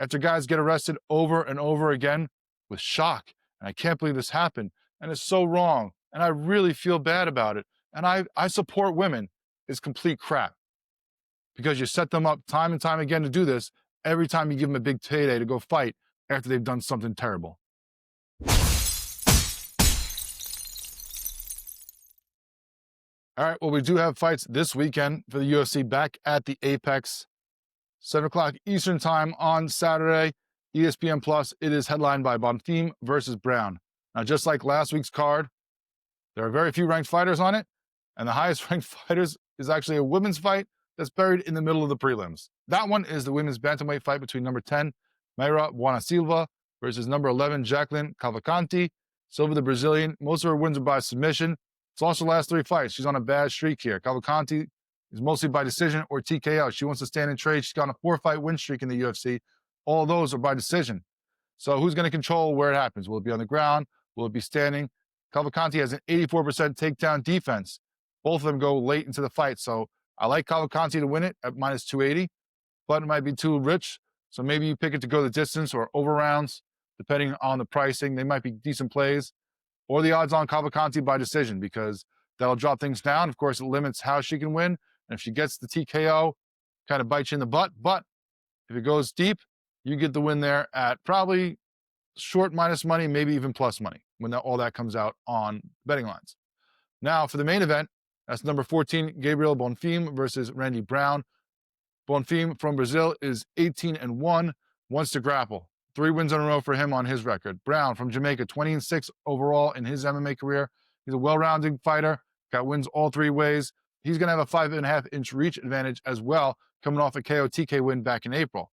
S1: after guys get arrested over and over again with shock. And I can't believe this happened. And it's so wrong. And I really feel bad about it. And I support women is complete crap because you set them up time and time again to do this every time you give them a big payday to go fight after they've done something terrible. All right, well, we do have fights this weekend for the UFC back at the Apex, 7 o'clock Eastern time on Saturday, ESPN Plus. It is headlined by Bonfim versus Brown. Now, just like last week's card, there are very few ranked fighters on it, and the highest ranked fighters is actually a women's fight that's buried in the middle of the prelims. That one is the women's bantamweight fight between number 10, Mayra Buona versus number 11, Jacqueline Cavalcanti. Silva, the Brazilian, most of her wins are by submission. It's also the last 3 fights. She's on a bad streak here. Cavalcanti is mostly by decision or TKO. She wants to stand and trade. She's got a 4-fight win streak in the UFC. All those are by decision. So who's going to control where it happens? Will it be on the ground? Will it be standing? Cavalcanti has an 84% takedown defense. Both of them go late into the fight. So I like Cavalcanti to win it at minus 280, but it might be too rich. So maybe you pick it to go the distance or over rounds, depending on the pricing. They might be decent plays. Or the odds on Cavalcanti by decision, because that'll drop things down. Of course, it limits how she can win. And if she gets the TKO, kind of bites you in the butt. But if it goes deep, you get the win there at probably short minus money, maybe even plus money when all that comes out on betting lines. Now, for the main event, that's number 14, Gabriel Bonfim versus Randy Brown. Bonfim from Brazil is 18-1, wants to grapple. 3 wins in a row for him on his record. Brown from Jamaica, 20-6 overall in his MMA career. He's a well-rounded fighter, got wins all 3 ways. He's going to have a 5.5-inch reach advantage as well, coming off a KO/TK win back in April.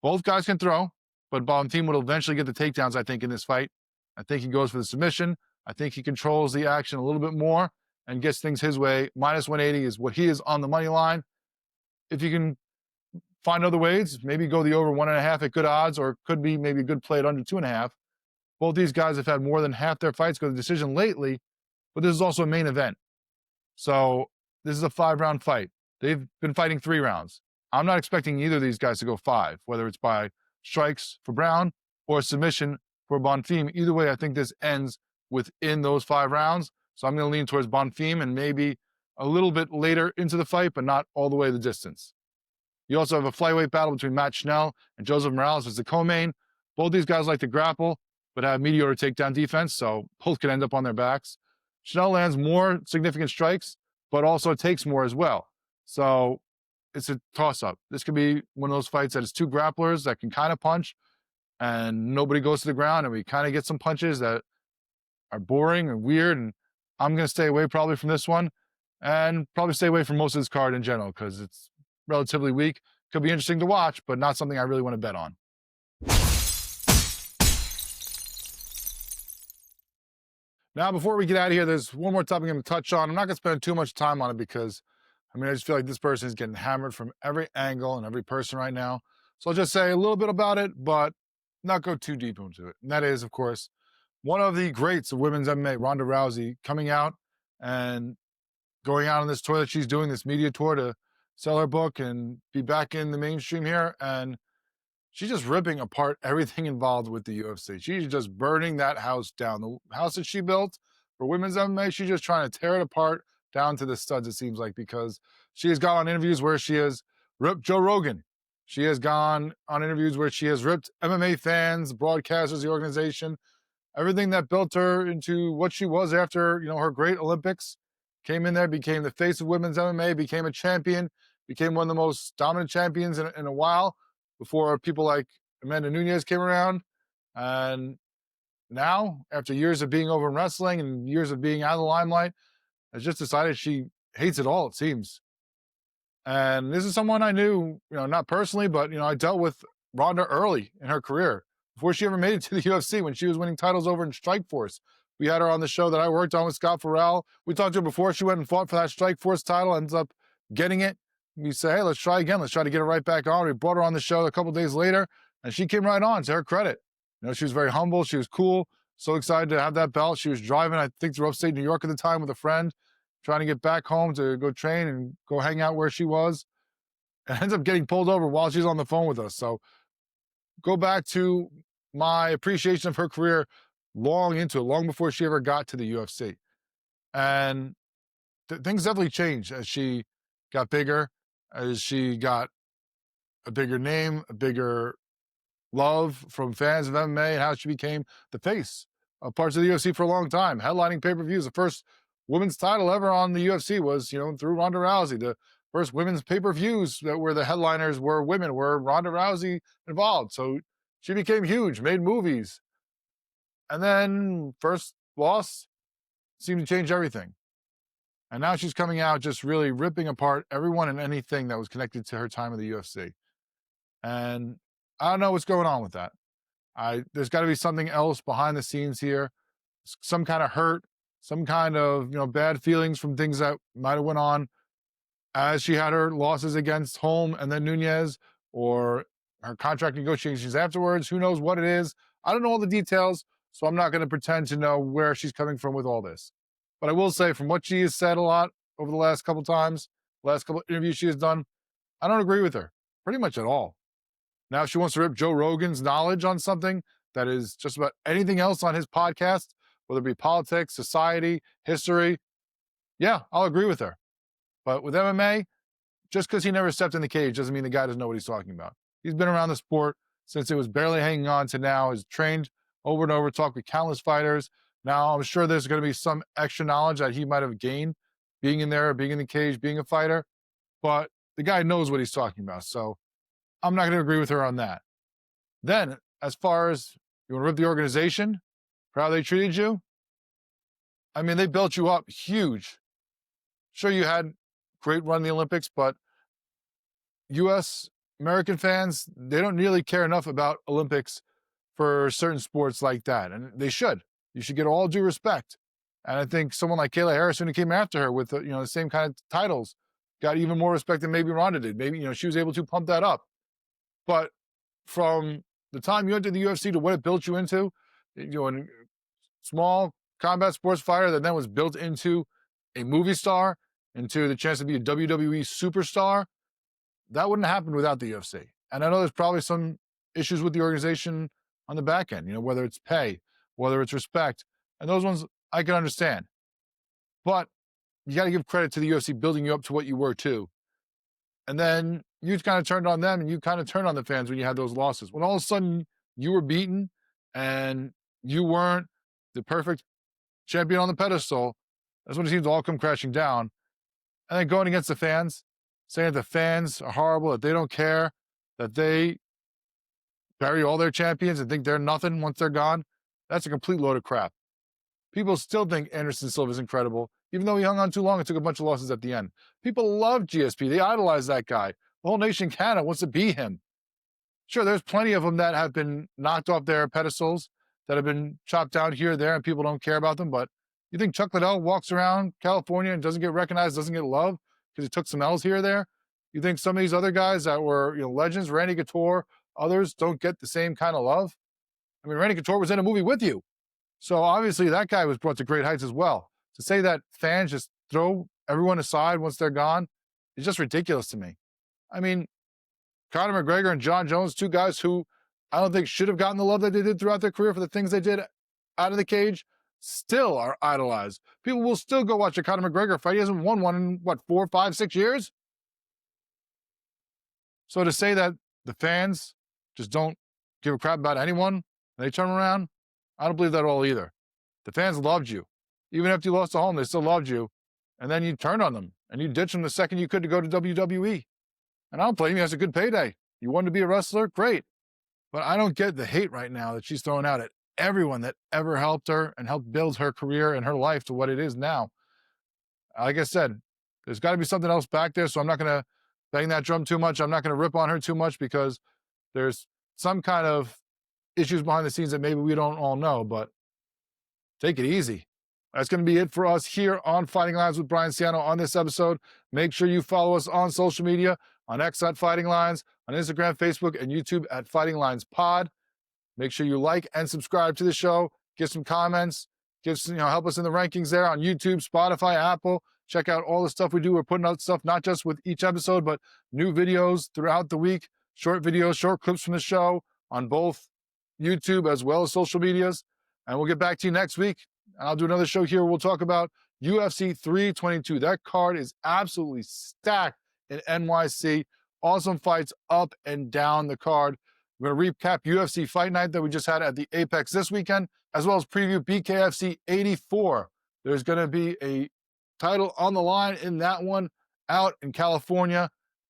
S1: Both guys can throw, but Bonfim will eventually get the takedowns, I think, in this fight. I think he goes for the submission. I think he controls the action a little bit more and gets things his way. Minus 180 is what he is on the money line. If you can find other ways, maybe go the over 1.5 at good odds, or it could be maybe a good play at under 2.5. Both these guys have had more than half their fights go to decision lately, but this is also a main event. So this is a 5-round fight. They've been fighting 3 rounds. I'm not expecting either of these guys to go 5, whether it's by strikes for Brown or submission for Bonfim. Either way, I think this ends within those 5 rounds. So I'm going to lean towards Bonfim and maybe a little bit later into the fight, but not all the way the distance. You also have a flyweight battle between Matt Schnell and Joseph Morales as the co-main. Both these guys like to grapple, but have mediocre takedown defense, so both could end up on their backs. Schnell lands more significant strikes, but also takes more as well. So it's a toss-up. This could be one of those fights that is 2 grapplers that can kind of punch, and nobody goes to the ground, and we kind of get some punches that are boring and weird, and I'm going to stay away probably from this one, and probably stay away from most of this card in general, because it's relatively weak. Could be interesting to watch, but not something I really want to bet on. Now, before we get out of here, there's one more topic I'm going to touch on. I'm not going to spend too much time on it because, I just feel like this person is getting hammered from every angle and every person right now. So I'll just say a little bit about it, but not go too deep into it. And that is, of course, one of the greats of women's MMA, Ronda Rousey, coming out and going out on this tour that she's doing, this media tour to sell her book and be back in the mainstream here. And she's just ripping apart everything involved with the UFC. She's just burning that house down. The house that she built for women's MMA, she's just trying to tear it apart down to the studs, it seems like, because she has gone on interviews where she has ripped Joe Rogan. She has gone on interviews where she has ripped MMA fans, broadcasters, the organization, everything that built her into what she was after, her great Olympics. Came in there, became the face of women's MMA, became a champion, became one of the most dominant champions in a while before people like Amanda Nunes came around. And now, after years of being over in wrestling and years of being out of the limelight, has just decided she hates it all, it seems. And this is someone I knew, not personally, but, I dealt with Ronda early in her career, before she ever made it to the UFC, when she was winning titles over in Strikeforce. We had her on the show that I worked on with Scott Farrell. We talked to her before she went and fought for that Strikeforce title, ends up getting it. We say, hey, let's try again. Let's try to get her right back on. We brought her on the show a couple days later, and she came right on, to her credit. She was very humble. She was cool. So excited to have that belt. She was driving, I think, through upstate New York at the time with a friend, trying to get back home to go train and go hang out where she was. And ends up getting pulled over while she's on the phone with us. So go back to my appreciation of her career long before she ever got to the UFC. And things definitely changed as she got bigger, as she got a bigger name, a bigger love from fans of MMA, and how she became the face of parts of the UFC for a long time, headlining pay-per-views. The first women's title ever on the UFC was, through Ronda Rousey. The first women's pay-per-views that where the headliners were women were Ronda Rousey involved. So she became huge, made movies. And then first loss seemed to change everything. And now she's coming out just really ripping apart everyone and anything that was connected to her time in the UFC. And I don't know what's going on with that. There's got to be something else behind the scenes here, some kind of hurt, some kind of bad feelings from things that might have went on as she had her losses against Holm and then Nunez, or her contract negotiations afterwards. Who knows what it is? I don't know all the details, so I'm not going to pretend to know where she's coming from with all this. But I will say, from what she has said a lot over the last couple times, last couple interviews she has done, I don't agree with her pretty much at all. Now, if she wants to rip Joe Rogan's knowledge on something that is just about anything else on his podcast, whether it be politics, society, history, yeah, I'll agree with her. But with MMA, just because he never stepped in the cage doesn't mean the guy doesn't know what he's talking about. He's been around the sport since it was barely hanging on to now, has trained over and over, talked with countless fighters. Now, I'm sure there's going to be some extra knowledge that he might have gained being in there, being in the cage, being a fighter. But the guy knows what he's talking about. So I'm not going to agree with her on that. Then, as far as you want to rip the organization for how they treated you, I mean, they built you up huge. Sure, you had great run in the Olympics, but U.S. American fans, they don't nearly care enough about Olympics for certain sports like that. And they should. You should get all due respect. And I think someone like Kayla Harrison, who came after her with the same kind of titles, got even more respect than maybe Ronda did. Maybe she was able to pump that up. But from the time you entered the UFC to what it built you into, a small combat sports fighter that then was built into a movie star, into the chance to be a WWE superstar, that wouldn't happen without the UFC. And I know there's probably some issues with the organization on the back end, whether it's pay, whether it's respect, and those ones I can understand. But you got to give credit to the UFC building you up to what you were too. And then you kind of turned on them, and you kind of turned on the fans when you had those losses. When all of a sudden you were beaten and you weren't the perfect champion on the pedestal, that's when it seems to all come crashing down. And then going against the fans, saying that the fans are horrible, that they don't care, that they bury all their champions and think they're nothing once they're gone, that's a complete load of crap. People still think Anderson Silva is incredible, even though he hung on too long and took a bunch of losses at the end. People love GSP. They idolize that guy. The whole nation Canada wants to be him. Sure, there's plenty of them that have been knocked off their pedestals, that have been chopped down here or there, and people don't care about them. But you think Chuck Liddell walks around California and doesn't get recognized, doesn't get love because he took some L's here or there? You think some of these other guys that were legends, Randy Couture, others, don't get the same kind of love? I mean, Randy Couture was in a movie with you. So obviously that guy was brought to great heights as well. To say that fans just throw everyone aside once they're gone is just ridiculous to me. I mean, Conor McGregor and John Jones, two guys who I don't think should have gotten the love that they did throughout their career for the things they did out of the cage, still are idolized. People will still go watch a Conor McGregor fight. He hasn't won one in, 4, 5, 6 years? So to say that the fans just don't give a crap about anyone and they turn around, I don't believe that at all either. The fans loved you. Even after you lost to home, they still loved you. And then you turned on them and you ditched them the second you could to go to WWE. And I don't blame you. That's a good payday. You wanted to be a wrestler? Great. But I don't get the hate right now that she's throwing out at everyone that ever helped her and helped build her career and her life to what it is now. Like I said, there's got to be something else back there. So I'm not going to bang that drum too much. I'm not going to rip on her too much because there's some kind of issues behind the scenes that maybe we don't all know, but take it easy. That's going to be it for us here on Fighting Lines with Brian Ciano on this episode. Make sure you follow us on social media, on X at Fighting Lines, on Instagram, Facebook, and YouTube at Fighting Lines Pod. Make sure you like and subscribe to the show. Give some comments. Help us in the rankings there on YouTube, Spotify, Apple. Check out all the stuff we do. We're putting out stuff not just with each episode, but new videos throughout the week, short videos, short clips from the show, on both YouTube as well as social medias. And we'll get back to you next week. I'll do another show here. We'll talk about UFC 322. That card is absolutely stacked in NYC. Awesome fights up and down the card. We're going to recap UFC Fight Night that we just had at the Apex this weekend, as well as preview BKFC 84. There's going to be a title on the line in that one out in California,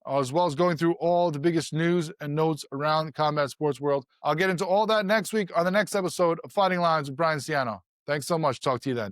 S1: as well as going through all the biggest news and notes around the combat sports world. I'll get into all that next week on the next episode of Fighting Lines with Brian Ciano. Thanks so much. Talk to you then.